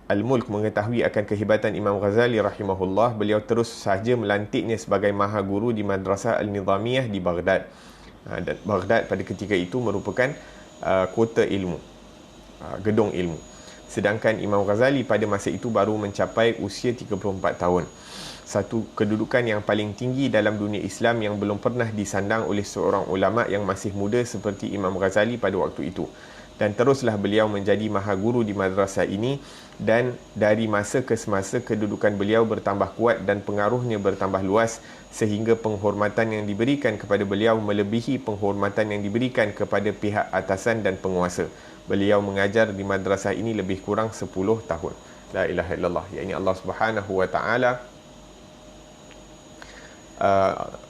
Al-Mulk mengetahui akan kehebatan Imam Ghazali rahimahullah, beliau terus sahaja melantiknya sebagai maha guru di Madrasah Al-Nizamiyah di Baghdad. Dan Baghdad pada ketika itu merupakan kota ilmu, gedung ilmu. Sedangkan Imam Ghazali pada masa itu baru mencapai usia 34 tahun. Satu kedudukan yang paling tinggi dalam dunia Islam yang belum pernah disandang oleh seorang ulama yang masih muda seperti Imam Ghazali pada waktu itu. Dan teruslah beliau menjadi maha guru di madrasah ini, dan dari masa ke semasa kedudukan beliau bertambah kuat dan pengaruhnya bertambah luas, sehingga penghormatan yang diberikan kepada beliau melebihi penghormatan yang diberikan kepada pihak atasan dan penguasa. Beliau mengajar di madrasah ini lebih kurang 10 tahun. La ilaha illallah. Yakni Allah Subhanahu wa taala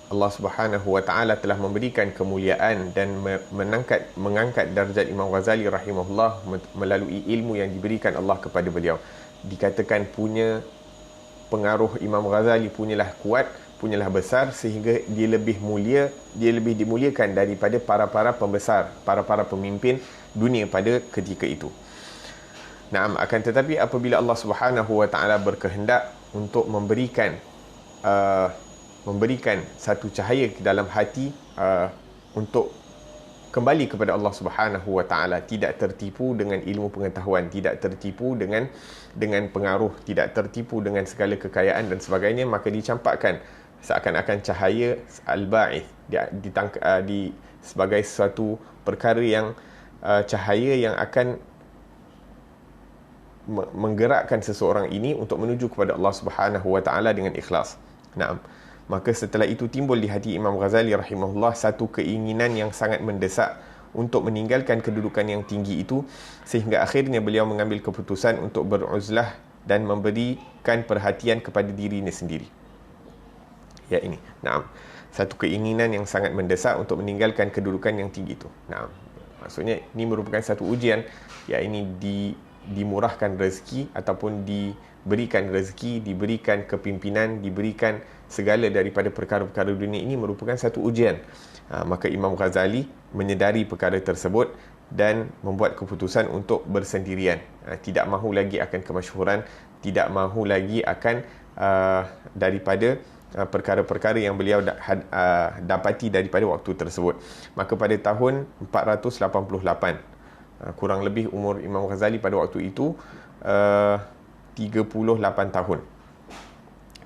Allah Subhanahu wa taala telah memberikan kemuliaan dan mengangkat darjat Imam Ghazali rahimahullah melalui ilmu yang diberikan Allah kepada beliau. Dikatakan punya pengaruh Imam Ghazali punyalah kuat, punyalah besar, sehingga dia lebih dimuliakan daripada para pembesar, para pemimpin dunia pada ketika itu. Naam, akan tetapi apabila Allah Subhanahu wa taala berkehendak untuk memberikan satu cahaya ke dalam hati untuk kembali kepada Allah Subhanahu wa taala, tidak tertipu dengan ilmu pengetahuan, tidak tertipu dengan pengaruh, tidak tertipu dengan segala kekayaan dan sebagainya, maka dicampakkan seakan-akan cahaya al-ba'ith sebagai suatu perkara yang cahaya yang akan menggerakkan seseorang ini untuk menuju kepada Allah Subhanahu wa taala dengan ikhlas. Naam. Maka setelah itu timbul di hati Imam Ghazali rahimahullah satu keinginan yang sangat mendesak untuk meninggalkan kedudukan yang tinggi itu, sehingga akhirnya beliau mengambil keputusan untuk beruzlah dan memberikan perhatian kepada dirinya sendiri. Ya, ini. Naam. Satu keinginan yang sangat mendesak untuk meninggalkan kedudukan yang tinggi itu. Naam. Maksudnya ini merupakan satu ujian, ya, ini dimurahkan rezeki ataupun diberikan rezeki, diberikan kepimpinan, diberikan segala daripada perkara-perkara dunia ini merupakan satu ujian. Maka Imam Ghazali menyedari perkara tersebut dan membuat keputusan untuk bersendirian. Tidak mahu lagi akan kemasyhuran, tidak mahu lagi akan daripada perkara-perkara yang beliau dapati daripada waktu tersebut. Maka pada tahun 488, kurang lebih umur Imam Ghazali pada waktu itu 38 tahun.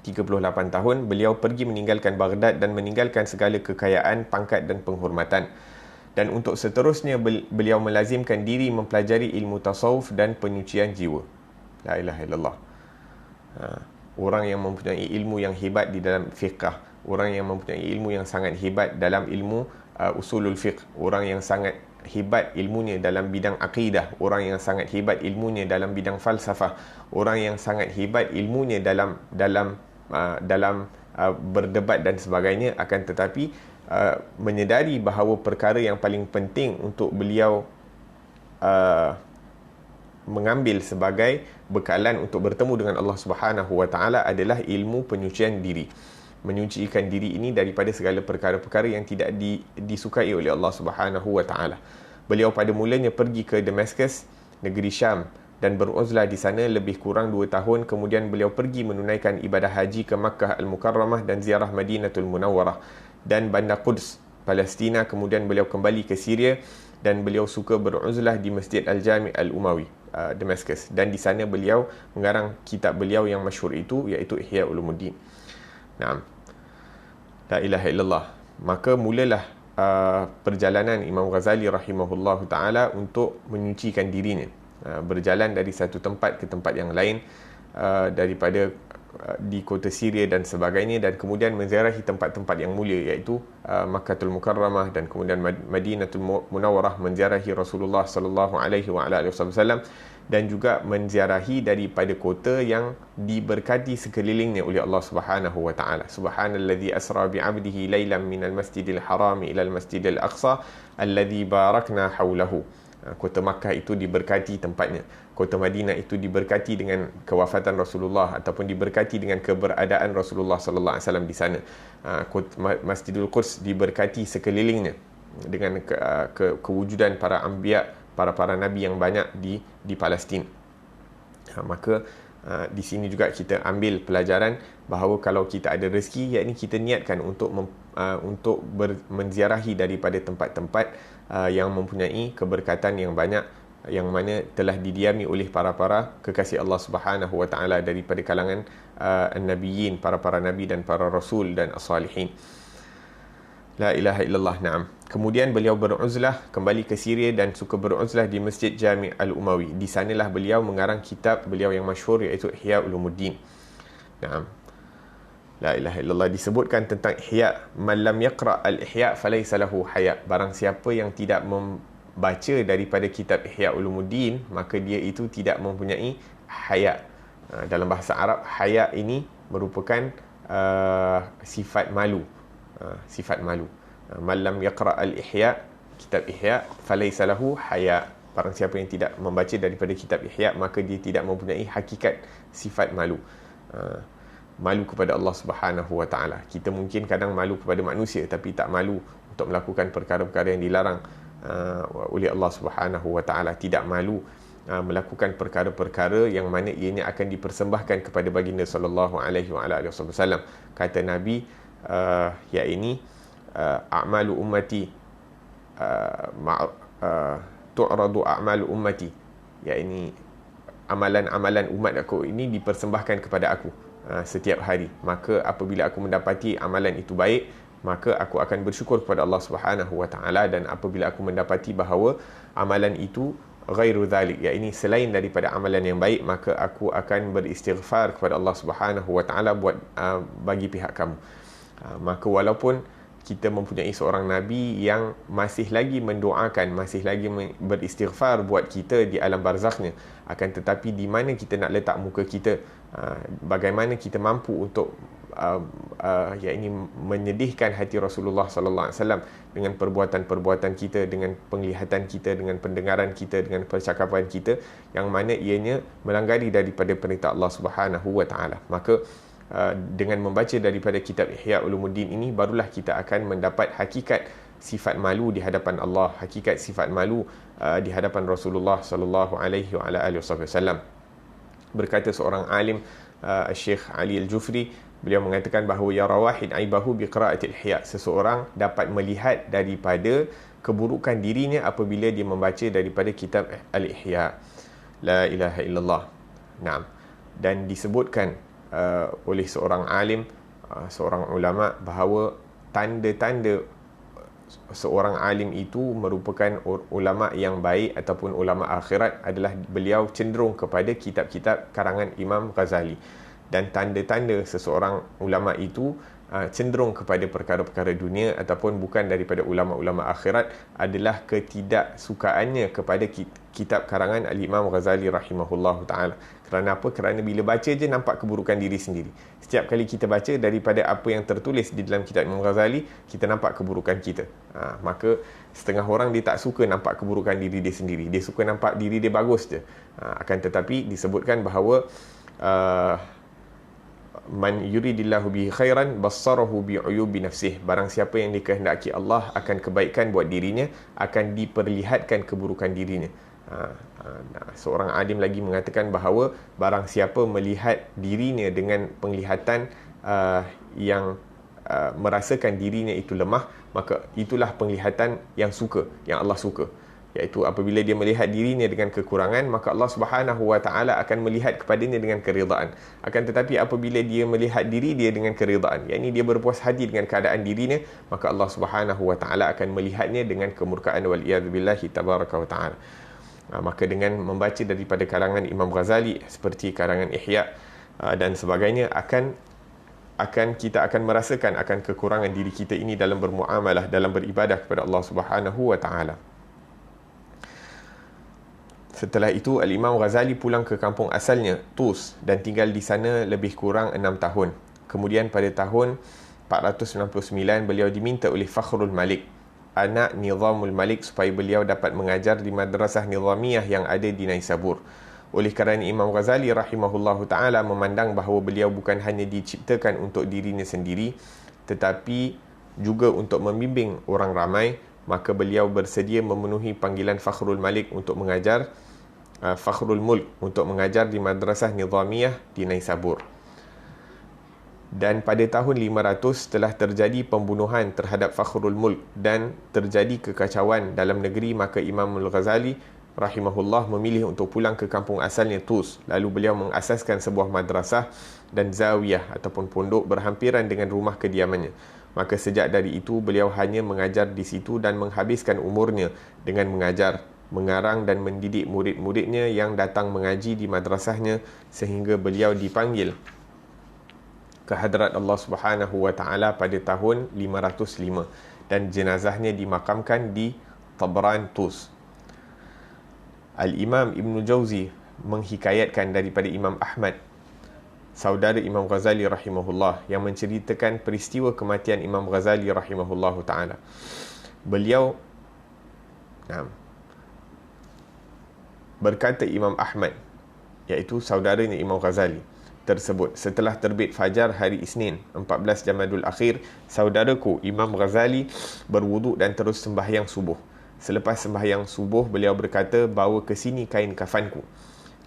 38 tahun beliau pergi meninggalkan Baghdad dan meninggalkan segala kekayaan, pangkat dan penghormatan. Dan untuk seterusnya beliau melazimkan diri mempelajari ilmu tasawuf dan penyucian jiwa. La ilaha illallah. Orang yang mempunyai ilmu yang hebat di dalam fiqh, orang yang mempunyai ilmu yang sangat hebat dalam ilmu usulul fiqh, orang yang sangat hebat ilmunya dalam bidang akidah, orang yang sangat hebat ilmunya dalam bidang falsafah, orang yang sangat hebat ilmunya dalam berdebat dan sebagainya, akan tetapi menyedari bahawa perkara yang paling penting untuk beliau mengambil sebagai bekalan untuk bertemu dengan Allah Subhanahu wa taala adalah ilmu penyucian diri. Menyucikan diri ini daripada segala perkara-perkara yang tidak disukai oleh Allah Subhanahu wa taala. Beliau pada mulanya pergi ke Damaskus, negeri Syam, dan beruzlah di sana lebih kurang 2 tahun. Kemudian beliau pergi menunaikan ibadah haji ke Makkah Al-Mukarramah dan ziarah Madinatul Munawwarah dan Bandar Quds, Palestina. Kemudian beliau kembali ke Syria dan beliau suka beruzlah di Masjid Al-Jami' Al-Umawi, Damaskus. Dan di sana beliau mengarang kitab beliau yang masyhur itu, iaitu Ihya Ulumuddin. Naam. La ilaha illallah. Maka mulalah perjalanan Imam Ghazali rahimahullahu taala untuk menyucikan dirinya, berjalan dari satu tempat ke tempat yang lain, daripada di kota Syria dan sebagainya, dan kemudian menziarahi tempat-tempat yang mulia, iaitu Makkahul Mukarramah dan kemudian Madinatul Munawwarah, menziarahi Rasulullah sallallahu alaihi wasallam, dan juga menziarahi daripada kota yang diberkati sekelilingnya oleh Allah Subhanahu wa taala. Subhanalladzi asra bi 'abdihi lailan minal masjidil haram ila al masjidil aqsa alladzi barakna haulahu. Kota Makkah itu diberkati tempatnya. Kota Madinah itu diberkati dengan kewafatan Rasulullah ataupun diberkati dengan keberadaan Rasulullah sallallahu alaihi wasallam di sana. Masjidul Quds diberkati sekelilingnya dengan kewujudan para anbiya, para nabi yang banyak di Palestin. Maka di sini juga kita ambil pelajaran bahawa kalau kita ada rezeki, yakni kita niatkan untuk menziarahi daripada tempat-tempat yang mempunyai keberkatan yang banyak, yang mana telah didiami oleh para kekasih Allah Subhanahu wa taala daripada kalangan an-nabiyyin, para nabi dan para rasul dan as-salihin. La ilaha illallah. Naam. Kemudian beliau beruzlah kembali ke Syria dan suka beruzlah di Masjid Jami' Al-Umawi. Di sanalah beliau mengarang kitab beliau yang masyhur, iaitu Ihya Ulumuddin. Naam. La ilaha illallah. Disebutkan tentang Ihya, man lam yaqra al-Ihya falaysa lahu haya. Barang siapa yang tidak membaca daripada kitab Ihya Ulumuddin, maka dia itu tidak mempunyai haya. Dalam bahasa Arab, haya ini merupakan sifat malu. Sifat malu. Man lam yaqra' al-Ihya, kitab Ihya, falaysa lahu haya. Barang siapa yang tidak membaca daripada kitab Ihya, maka dia tidak mempunyai hakikat sifat malu. Malu kepada Allah Subhanahu wa taala. Kita mungkin kadang malu kepada manusia, tapi tak malu untuk melakukan perkara-perkara yang dilarang oleh Allah Subhanahu wa taala. Tidak malu melakukan perkara-perkara yang mana ianya akan dipersembahkan kepada baginda sallallahu alaihi wasallam. Kata Nabi, ya ini a'malu ummati tu'radu a'malu ummati, ya ini amalan-amalan umat aku ini dipersembahkan kepada aku setiap hari. Maka apabila aku mendapati amalan itu baik, maka aku akan bersyukur kepada Allah Subhanahu wa taala, dan apabila aku mendapati bahawa amalan itu ghairu dhalik, ya ini selain daripada amalan yang baik, maka aku akan beristighfar kepada Allah Subhanahu wa taala buat bagi pihak kamu. Maka walaupun kita mempunyai seorang Nabi yang masih lagi mendoakan, masih lagi beristighfar buat kita di alam barzakhnya, akan tetapi di mana kita nak letak muka kita, bagaimana kita mampu untuk ya ini menyedihkan hati Rasulullah sallallahu alaihi wasallam dengan perbuatan-perbuatan kita, dengan penglihatan kita, dengan pendengaran kita, dengan percakapan kita, yang mana ianya melanggari daripada perintah Allah Subhanahu wa taala. Maka dengan membaca daripada kitab Ihya Ulumuddin ini, barulah kita akan mendapat hakikat sifat malu di hadapan Allah, hakikat sifat malu di hadapan Rasulullah sallallahu alaihi wasallam. Berkata seorang alim, Syekh Ali Al-Jufri, beliau mengatakan bahawa ya rawahid aibahu biqiraatil Ihya, seseorang dapat melihat daripada keburukan dirinya apabila dia membaca daripada kitab Al-Ihya. La ilaha illallah. Naam. Dan disebutkan oleh seorang alim, seorang ulama, bahawa tanda-tanda seorang alim itu merupakan ulama yang baik ataupun ulama akhirat adalah beliau cenderung kepada kitab-kitab karangan Imam Ghazali. Dan tanda-tanda seseorang ulama itu cenderung kepada perkara-perkara dunia ataupun bukan daripada ulama-ulama akhirat adalah ketidaksukaannya kepada kitab karangan Al-Imam Ghazali rahimahullahu ta'ala. Kerana apa? Kerana bila baca je nampak keburukan diri sendiri. Setiap kali kita baca daripada apa yang tertulis di dalam kitab Imam Ghazali, kita nampak keburukan kita. Maka setengah orang dia tak suka nampak keburukan diri dia sendiri. Dia suka nampak diri dia bagus je. Akan tetapi disebutkan bahawa man yuridillahu bihi khairan bassarahu bi'uyubi nafsih. Barang siapa yang dikehendaki Allah akan kebaikan buat dirinya, akan diperlihatkan keburukan dirinya. Seorang alim lagi mengatakan bahawa barang siapa melihat dirinya dengan penglihatan yang merasakan dirinya itu lemah, maka itulah penglihatan yang Allah suka. Iaitu apabila dia melihat dirinya dengan kekurangan, maka Allah Subhanahu wa taala akan melihat kepadanya dengan keridaan. Akan tetapi apabila dia melihat diri dia dengan keridaan, yakni dia berpuas hati dengan keadaan dirinya, maka Allah Subhanahu wa taala akan melihatnya dengan kemurkaan, wal iyad billahi tabaraka wa taala. Maka dengan membaca daripada karangan Imam Ghazali seperti karangan Ihya dan sebagainya, kita akan merasakan akan kekurangan diri kita ini dalam bermuamalah, dalam beribadah kepada Allah Subhanahu wa taala. Setelah itu Al-Imam Ghazali pulang ke kampung asalnya, Tus, dan tinggal di sana lebih kurang 6 tahun. Kemudian pada tahun 499 beliau diminta oleh Fakhrul Malik, anak Nizamul Malik, supaya beliau dapat mengajar di madrasah Nizamiyah yang ada di Naisabur. Oleh kerana Imam Ghazali rahimahullahu ta'ala memandang bahawa beliau bukan hanya diciptakan untuk dirinya sendiri, tetapi juga untuk membimbing orang ramai, maka beliau bersedia memenuhi panggilan Fakhrul Malik untuk mengajar, Fakhrul Mulk untuk mengajar di madrasah Nizamiyah di Naisabur. Dan pada tahun 500 telah terjadi pembunuhan terhadap Fakhrul Mulk dan terjadi kekacauan dalam negeri, maka Imam Al-Ghazali rahimahullah memilih untuk pulang ke kampung asalnya Tus. Lalu beliau mengasaskan sebuah madrasah dan zawiyah ataupun pondok berhampiran dengan rumah kediamannya. Maka sejak dari itu beliau hanya mengajar di situ dan menghabiskan umurnya dengan mengajar, mengarang dan mendidik murid-muridnya yang datang mengaji di madrasahnya, sehingga beliau dipanggil ke hadrat Allah Subhanahu wa taala pada tahun 505 dan jenazahnya dimakamkan di Tabran Tus. Al-Imam Ibn Jauzi menghikayatkan daripada Imam Ahmad saudara Imam Ghazali rahimahullah, yang menceritakan peristiwa kematian Imam Ghazali rahimahullah ta'ala. Beliau berkata Imam Ahmad, iaitu saudaranya Imam Ghazali tersebut, setelah terbit fajar hari Isnin 14 Jamadul Akhir, saudaraku Imam Ghazali berwuduk dan terus sembahyang subuh. Selepas sembahyang subuh, beliau berkata, bawa ke sini kain kafanku.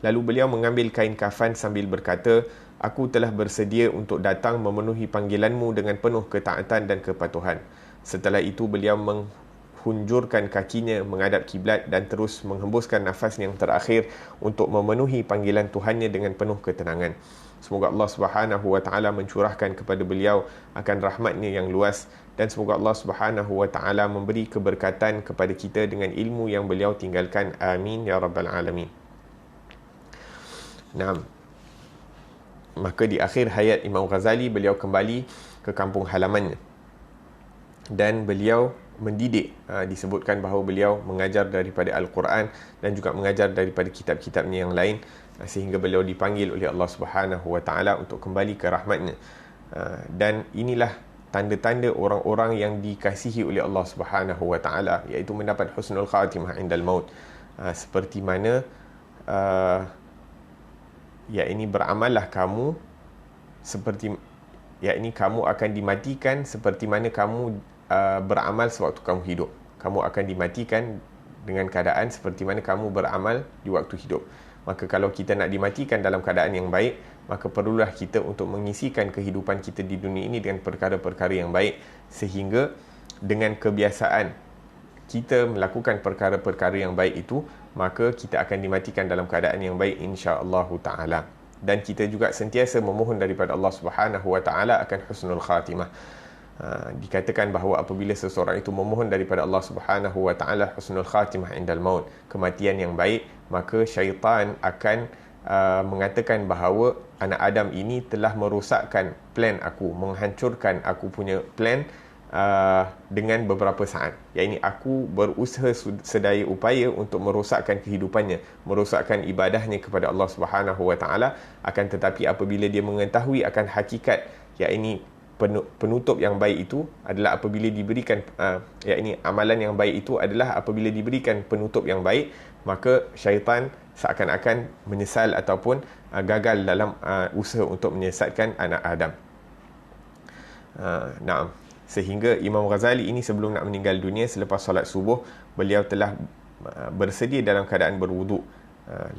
Lalu beliau mengambil kain kafan sambil berkata, aku telah bersedia untuk datang memenuhi panggilanmu dengan penuh ketaatan dan kepatuhan. Setelah itu beliau menghunjurkan kakinya menghadap kiblat dan terus menghembuskan nafas yang terakhir untuk memenuhi panggilan Tuhannya dengan penuh ketenangan. Semoga Allah Subhanahu wa taala mencurahkan kepada beliau akan rahmatnya yang luas, dan semoga Allah Subhanahu wa taala memberi keberkatan kepada kita dengan ilmu yang beliau tinggalkan. Amin ya rabbal alamin. Maka di akhir hayat Imam Ghazali, beliau kembali ke kampung halamannya dan beliau mendidik. Disebutkan bahawa beliau mengajar daripada Al-Quran dan juga mengajar daripada kitab-kitabnya yang lain, sehingga beliau dipanggil oleh Allah Subhanahu wa taala untuk kembali ke rahmatnya. Dan inilah tanda-tanda orang-orang yang dikasihi oleh Allah Subhanahu wa taala, iaitu mendapat husnul khatimah indal maut. Seperti mana beramallah kamu seperti kamu akan dimatikan seperti mana kamu beramal sewaktu kamu hidup. Kamu akan dimatikan dengan keadaan seperti mana kamu beramal di waktu hidup. Maka kalau kita nak dimatikan dalam keadaan yang baik, maka perlulah kita untuk mengisikan kehidupan kita di dunia ini dengan perkara-perkara yang baik, sehingga dengan kebiasaan kita melakukan perkara-perkara yang baik itu, maka kita akan dimatikan dalam keadaan yang baik insya-Allah taala. Dan kita juga sentiasa memohon daripada Allah Subhanahu wa taala akan husnul khatimah. Dikatakan bahawa apabila seseorang itu memohon daripada Allah Subhanahu wa taala husnul khatimah indal maut, kematian yang baik, maka syaitan akan mengatakan bahawa anak Adam ini telah merosakkan plan aku, menghancurkan aku punya plan dengan beberapa saat. Iaitu aku berusaha sedaya upaya untuk merosakkan kehidupannya, merosakkan ibadahnya kepada Allah Subhanahu wa taala, akan tetapi apabila dia mengetahui akan hakikat, iaitu penutup yang baik itu adalah apabila diberikan amalan yang baik itu adalah apabila diberikan penutup yang baik, maka syaitan seakan-akan menyesal ataupun gagal dalam usaha untuk menyesatkan anak Adam. Sehingga Imam Ghazali ini sebelum nak meninggal dunia, selepas solat subuh, beliau telah bersedia dalam keadaan berwuduk,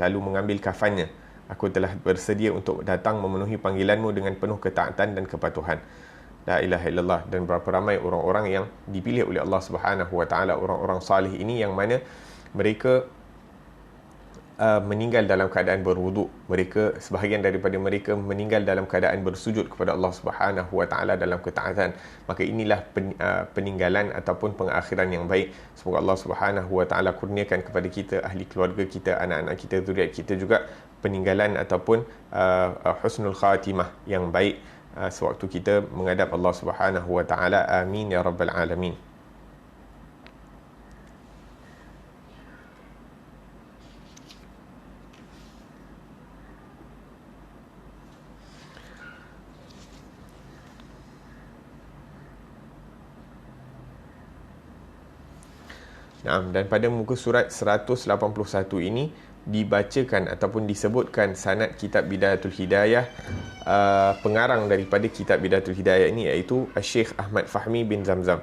lalu mengambil kafannya. Aku telah bersedia untuk datang memenuhi panggilanmu dengan penuh ketaatan dan kepatuhan. La ilaha illallah. Dan berapa ramai orang-orang yang dipilih oleh Allah Subhanahu wa taala, orang-orang salih ini, yang mana mereka meninggal dalam keadaan berwuduk. Mereka, sebahagian daripada mereka meninggal dalam keadaan bersujud kepada Allah Subhanahu wa taala dalam ketaatan. Maka inilah peninggalan ataupun pengakhiran yang baik. Semoga Allah Subhanahu wa taala kurniakan kepada kita, ahli keluarga kita, anak-anak kita, zuriat kita juga peninggalan ataupun husnul khatimah yang baik sewaktu kita menghadap Allah Subhanahu wa taala. Amin ya rabbal alamin. Dan pada muka surat 181 ini dibacakan ataupun disebutkan sanad kitab Bidayatul Hidayah. Pengarang daripada kitab Bidayatul Hidayah ini iaitu Syekh Ahmad Fahmi bin Zamzam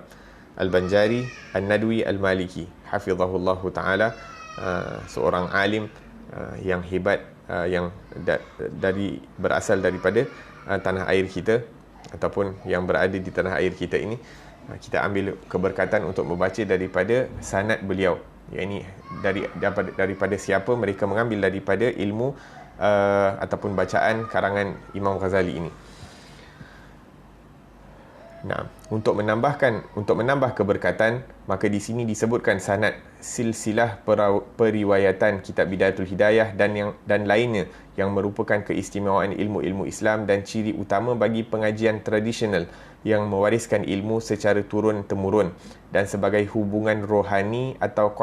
Al-Banjari An-Nadwi Al-Maliki hafizahullahu taala, seorang alim yang hebat, yang berasal daripada tanah air kita ataupun yang berada di tanah air kita ini. Kita ambil keberkatan untuk membaca daripada sanad beliau, iaitu daripada siapa mereka mengambil daripada ilmu ataupun bacaan karangan Imam Ghazali ini. Untuk menambah keberkatan, maka di sini disebutkan sanad silsilah periwayatan kitab Bidayatul Hidayah dan lainnya yang merupakan keistimewaan ilmu-ilmu Islam dan ciri utama bagi pengajian tradisional yang mewariskan ilmu secara turun-temurun dan sebagai hubungan rohani atau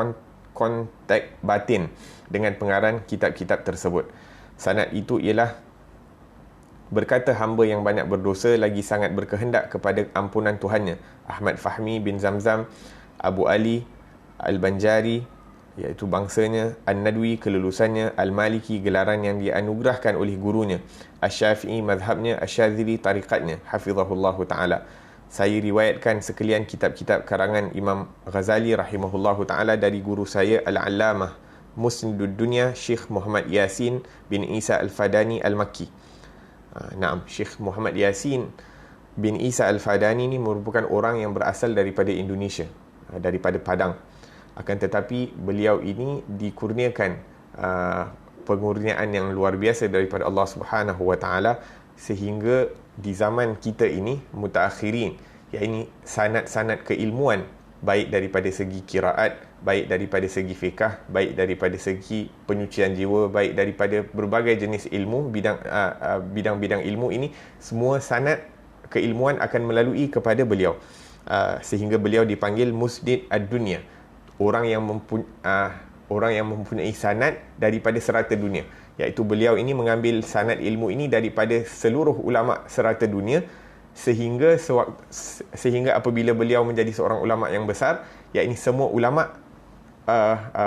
kontak batin dengan pengarang kitab-kitab tersebut. Sanad itu ialah Berkata hamba yang banyak berdosa lagi sangat berkehendak kepada ampunan Tuhannya. Ahmad Fahmi bin Zamzam, Abu Ali Al-Banjari, iaitu bangsanya, An-Nadwi kelulusannya, Al-Maliki gelaran yang dianugerahkan oleh gurunya, Asy-Syafi'i mazhabnya, Asy-Syadzili tariqatnya, hafizahullahu taala. Saya riwayatkan sekalian kitab-kitab karangan Imam Ghazali rahimahullahu taala dari guru saya Al-Allamah Musnidud Dunya Syekh Muhammad Yasin bin Isa Al-Fadani Al-Makki. Naam, Syekh Muhammad Yasin bin Isa Al-Fadani ni merupakan orang yang berasal daripada Indonesia, daripada Padang. Akan tetapi beliau ini dikurniakan pengurniaan yang luar biasa daripada Allah Subhanahu wa taala, sehingga di zaman kita ini mutaakhirin, yakni sanad-sanad keilmuan, baik daripada segi qiraat, baik daripada segi fiqh, baik daripada segi penyucian jiwa, baik daripada berbagai jenis ilmu, bidang-bidang ilmu ini, semua sanad keilmuan akan melalui kepada beliau, sehingga beliau dipanggil Musnid ad-Dunya, orang yang mempunyai sanad daripada serata dunia. Iaitu beliau ini mengambil sanad ilmu ini daripada seluruh ulama serata dunia, sehingga apabila beliau menjadi seorang ulama yang besar, yakni semua ulama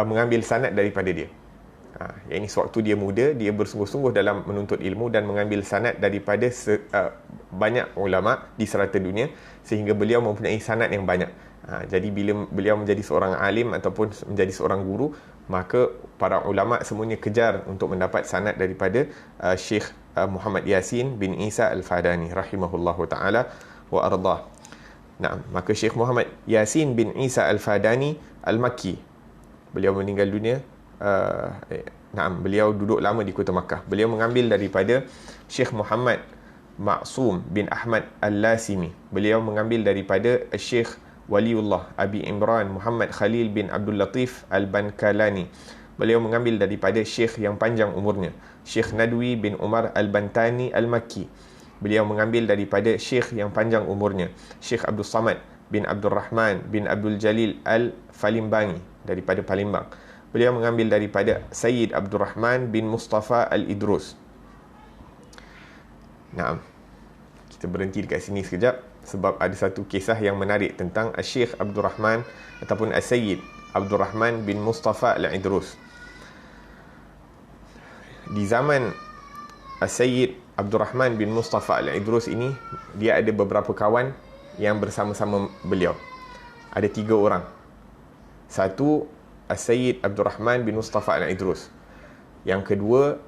mengambil sanad daripada dia. Yakni sewaktu dia muda, dia bersungguh-sungguh dalam menuntut ilmu dan mengambil sanad daripada banyak ulama di serata dunia, sehingga beliau mempunyai sanad yang banyak. Jadi bila beliau menjadi seorang alim ataupun menjadi seorang guru, maka para ulama semuanya kejar untuk mendapat sanad daripada Syekh Muhammad Yasin bin Isa Al-Fadani rahimahullahu taala wa ardah. Nah, maka Syekh Muhammad Yasin bin Isa Al-Fadani Al-Makki, beliau meninggal dunia. Beliau duduk lama di kota Makkah. Beliau mengambil daripada Syekh Muhammad Ma'sum bin Ahmad Al-Lasimi. Beliau mengambil daripada Syekh Waliullah Abi Imran Muhammad Khalil bin Abdul Latif Al-Bankalani. Beliau mengambil daripada Syekh yang panjang umurnya, Syekh Nadwi bin Umar Al-Bantani Al-Makki. Beliau mengambil daripada Syekh yang panjang umurnya, Syekh Abdul Samad bin Abdul Rahman bin Abdul Jalil Al-Falimbangi daripada Palembang. Beliau mengambil daripada Sayyid Abdul Rahman bin Mustafa Al-Idrus. Nah, kita berhenti dekat sini sekejap sebab ada satu kisah yang menarik tentang Syekh Abdul Rahman ataupun Sayyid Abdul Rahman bin Mustafa Al-Idrus. Di zaman Sayyid Abdul Rahman bin Mustafa Al-Idrus ini, dia ada beberapa kawan yang bersama-sama beliau. Ada 3 orang. Satu, Sayyid Abdul Rahman bin Mustafa Al-Idrus. Yang kedua,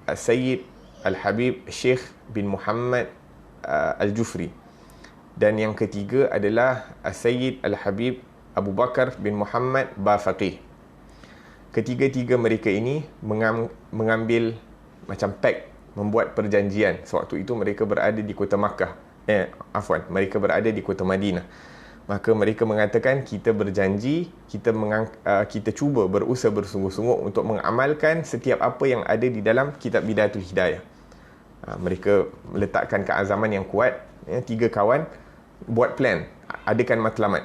Sayyid Al-Habib Syekh bin Muhammad Al-Jufri. Dan yang ketiga adalah Sayyid Al-Habib Abu Bakar bin Muhammad Bafaqih. Ketiga-tiga mereka ini mengambil macam pact, membuat perjanjian. Sewaktu itu mereka berada di kota Makkah. Mereka berada di kota Madinah. Maka mereka mengatakan, kita berjanji, kita cuba berusaha bersungguh-sungguh untuk mengamalkan setiap apa yang ada di dalam kitab Bidayatul Hidayah. Mereka meletakkan keazaman yang kuat. 3 kawan buat plan, adakan matlamat.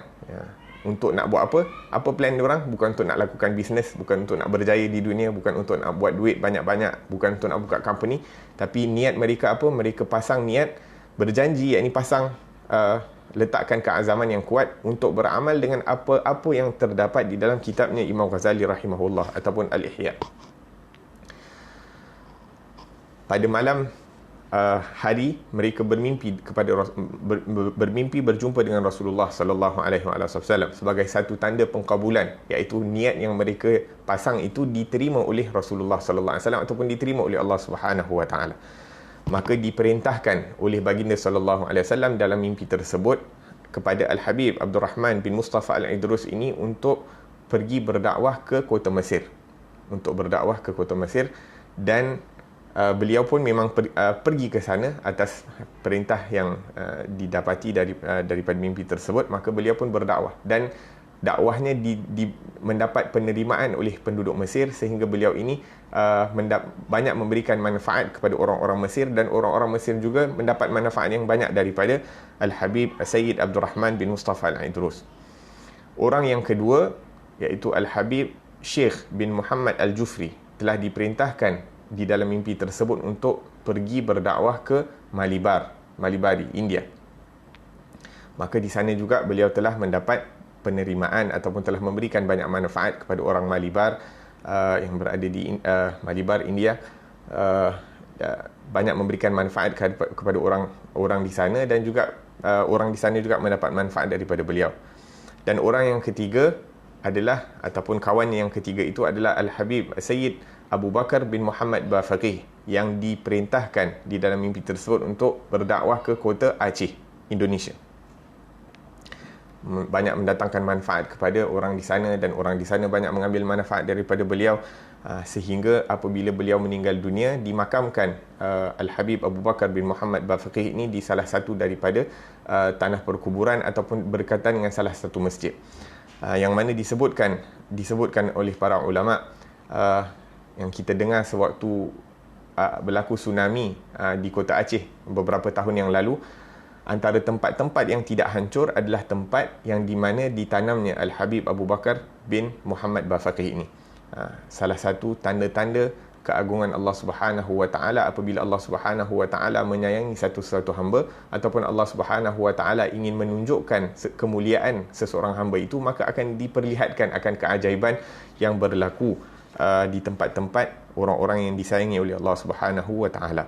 Untuk nak buat apa? Apa plan diorang? Bukan untuk nak lakukan bisnes, bukan untuk nak berjaya di dunia, bukan untuk nak buat duit banyak-banyak, bukan untuk nak buka company. Tapi niat mereka apa? Mereka pasang niat, berjanji, yakni pasang, letakkan keazaman yang kuat untuk beramal dengan apa-apa yang terdapat di dalam kitabnya Imam Ghazali rahimahullah ataupun Al-Ihya. Pada malam hari, mereka bermimpi berjumpa dengan Rasulullah sallallahu alaihi wasallam sebagai satu tanda pengkabulan, iaitu niat yang mereka pasang itu diterima oleh Rasulullah sallallahu alaihi wasallam ataupun diterima oleh Allah Subhanahu wa taala. Maka diperintahkan oleh baginda sallallahu alaihi wasallam dalam mimpi tersebut kepada Al-Habib Abdul Rahman bin Mustafa Al-Idrus ini untuk pergi berdakwah ke kota Mesir. Dan beliau pun memang pergi ke sana atas perintah yang didapati daripada mimpi tersebut. Maka beliau pun berdakwah dan dakwahnya mendapat penerimaan oleh penduduk Mesir, sehingga beliau ini banyak memberikan manfaat kepada orang-orang Mesir, dan orang-orang Mesir juga mendapat manfaat yang banyak daripada Al-Habib Sayyid Abdul Rahman bin Mustafa Al-Idrus. Orang yang kedua, iaitu Al-Habib Syekh bin Muhammad Al-Jufri, telah diperintahkan di dalam mimpi tersebut untuk pergi berdakwah ke Malibari, India. Maka di sana juga beliau telah mendapat penerimaan ataupun telah memberikan banyak manfaat kepada orang Malibar yang berada di Malibar, India. Banyak memberikan manfaat kepada orang di sana, dan juga orang di sana juga mendapat manfaat daripada beliau. Dan orang yang ketiga adalah, ataupun kawan yang ketiga itu adalah Al-Habib Sayyid Abu Bakar bin Muhammad Bafaqih, yang diperintahkan di dalam mimpi tersebut untuk berdakwah ke kota Aceh, Indonesia. Banyak mendatangkan manfaat kepada orang di sana, dan orang di sana banyak mengambil manfaat daripada beliau, sehingga apabila beliau meninggal dunia, dimakamkan Al-Habib Abu Bakar bin Muhammad Bafaqih ini di salah satu daripada tanah perkuburan ataupun berkaitan dengan salah satu masjid, yang mana disebutkan oleh para ulama, yang kita dengar sewaktu berlaku tsunami di kota Aceh beberapa tahun yang lalu. Antara tempat-tempat yang tidak hancur adalah tempat yang di mana ditanamnya Al-Habib Abu Bakar bin Muhammad Bafaqih ini. Salah satu tanda-tanda keagungan Allah Subhanahu wa taala, apabila Allah Subhanahu wa taala menyayangi satu hamba, ataupun Allah Subhanahu wa taala ingin menunjukkan kemuliaan seseorang hamba itu, maka akan diperlihatkan akan keajaiban yang berlaku di tempat-tempat orang-orang yang disayangi oleh Allah Subhanahu wa taala.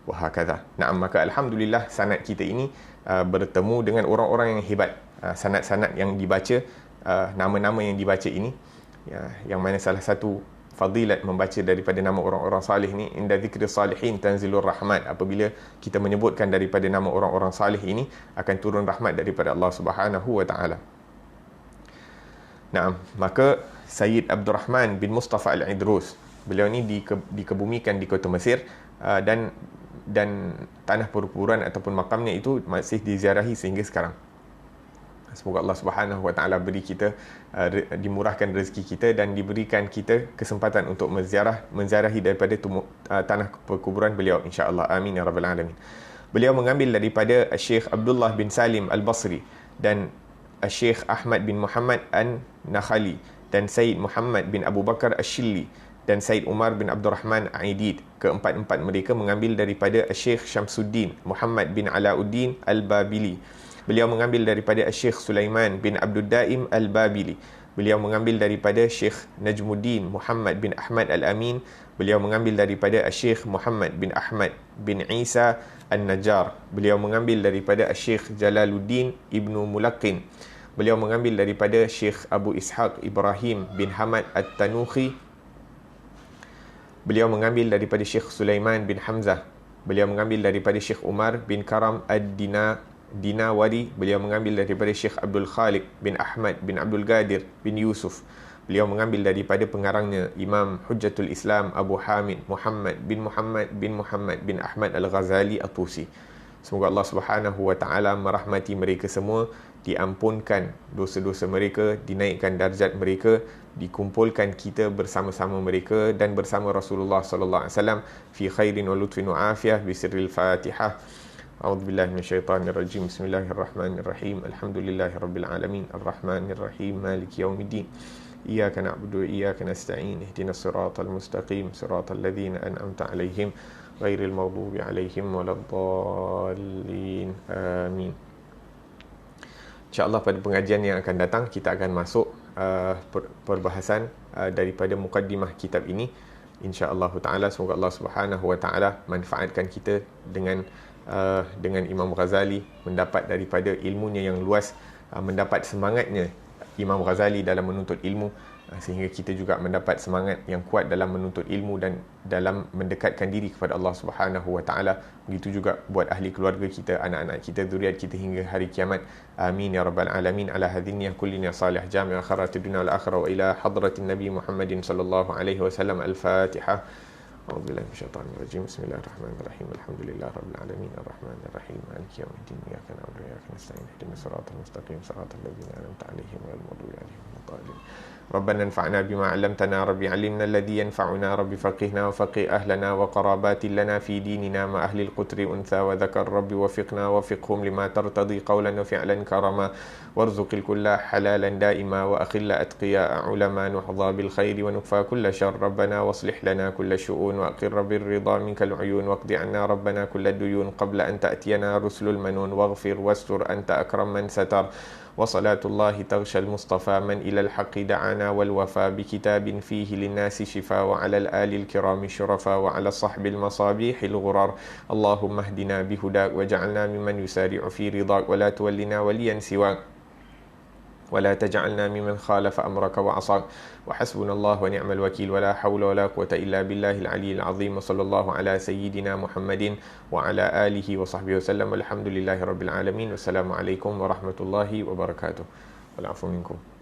Wa hakadha. Naam, maka alhamdulillah sanad kita ini bertemu dengan orang-orang yang hebat. Sanad-sanad yang dibaca, nama-nama yang dibaca ini, yang mana salah satu fadilat membaca daripada nama orang-orang salih ni, inda zikri salihin tanzilur rahmat. Apabila kita menyebutkan daripada nama orang-orang salih ini, akan turun rahmat daripada Allah Subhanahu wa taala. Nah, maka Sayyid Abdul Rahman bin Mustafa Al-Idrus, beliau ni dikebumikan di kota Mesir, dan tanah perkuburan ataupun makamnya itu masih diziarahi sehingga sekarang. Semoga Allah Subhanahu wa taala beri kita dimurahkan rezeki kita dan diberikan kita kesempatan untuk menziarahi daripada tanah perkuburan beliau, insya-Allah. Amin ya rabbal alamin. Beliau mengambil daripada Syekh Abdullah bin Salim Al-Basri dan Syekh Ahmad bin Muhammad An-Nakhali dan Sayyid Muhammad bin Abu Bakar Ash-Shilli dan Sayyid Umar bin Abdul Rahman Aidid. Keempat-empat mereka mengambil daripada Syekh Syamsuddin Muhammad bin Alauddin Al-Babili. Beliau mengambil daripada Syekh Sulaiman bin Abdul Daim Al-Babili. Beliau mengambil daripada Syekh Najmuddin Muhammad bin Ahmad Al-Amin. Beliau mengambil daripada Syekh Muhammad bin Ahmad bin Isa An-Najjar. Beliau mengambil daripada Syekh Jalaluddin Ibnu Mulaqin. Beliau mengambil daripada Syekh Abu Ishaq Ibrahim bin Hamad At-Tanuhi. Beliau mengambil daripada Syekh Sulaiman bin Hamzah. Beliau mengambil daripada Syekh Umar bin Karam Ad-Dinawari. Beliau mengambil daripada Syekh Abdul Khaliq bin Ahmad bin Abdul Qadir bin Yusuf. Beliau mengambil daripada pengarangnya Imam Hujjatul Islam Abu Hamid Muhammad bin Ahmad Al-Ghazali At-Tusi. Semoga Allah Subhanahu wa taala merahmati mereka semua, diampunkan dosa-dosa mereka, dinaikkan darjat mereka, dikumpulkan kita bersama-sama mereka dan bersama Rasulullah sallallahu alaihi wasallam fi khairin wa lutfin wa afiyah bi sirril Fatihah. A'udzubillahi minasyaitonir rajim. Bismillahirrahmanirrahim. Alhamdulillahirabbil alamin. Arrahmanir rahim. Maliki yaumiddin. Iyyaka na'budu wa iyyaka nasta'in. Ihdinas siratal mustaqim. Siratal ladzina an'amta 'alaihim ghairil maghdubi 'alaihim waladdallin. Amin. InsyaAllah pada pengajian yang akan datang kita akan masuk perbahasan daripada mukaddimah kitab ini. InsyaAllah ta'ala, semoga Allah Subhanahu wa ta'ala manfaatkan kita dengan Imam Ghazali, mendapat daripada ilmunya yang luas, mendapat semangatnya Imam Ghazali dalam menuntut ilmu, sehingga kita juga mendapat semangat yang kuat dalam menuntut ilmu dan dalam mendekatkan diri kepada Allah Subhanahu wa taala. Begitu juga buat ahli keluarga kita, anak-anak kita, zuriat kita hingga hari kiamat. Amin ya rabbal alamin. Ala hadhihi kullina salih jami' akhiratid dunya wal akhirah wa ila hadratin nabi Muhammadin sallallahu alaihi wasallam. Al-Fatihah. A'udzubillahi minasyaitonir rajim. Bismillahirrahmanirrahim. Alhamdulillahirabbil alamin. Arrahmanir rahim. Maliki yaumiddin. Iyyaka na'budu wa iyyaka nasta'in. Ihdinas siratal mustaqim. Siratal ladzina an'amta 'alaihim ghairil maghdubi 'alaihim waladdallin. ربنا انفعنا بما علمتنا رب علمنا الذي ينفعنا رب فقهنا وفقه أهلنا وقرابات لنا في ديننا مع أهل القتر أنثى وذكر رب وفقنا وفقهم لما ترتضي قولا وفعلا كرما وارزق الكل حلالا دائما وأخل أتقياء علما نحظى بالخير ونكفى كل شر ربنا واصلح لنا كل شؤون وأقر بالرضا منك العيون واقض عنا ربنا كل الديون قبل أن تأتينا رسل المنون واغفر واستر أنت أكرم من ستر وصلاة الله تغشى المصطفى من إلى الحق دعانا والوفى بكتاب فيه للناس شفاء وعلى الآل الكرام الشرفاء وعلى الصحب المصابيح الغرار اللهم اهدنا بهداك وجعلنا ممن يسارع في رضاك ولا تولنا وليا سواك ولا تجعلنا ممن خالف أمرك وعصاك وحسبنا الله ونعم الوكيل ولا حول ولا قوة إلا بالله العلي العظيم وصلى الله على سيدنا محمد وعلى آله وصحبه وسلم والحمد لله رب العالمين والسلام عليكم ورحمة الله وبركاته والعفو منكم.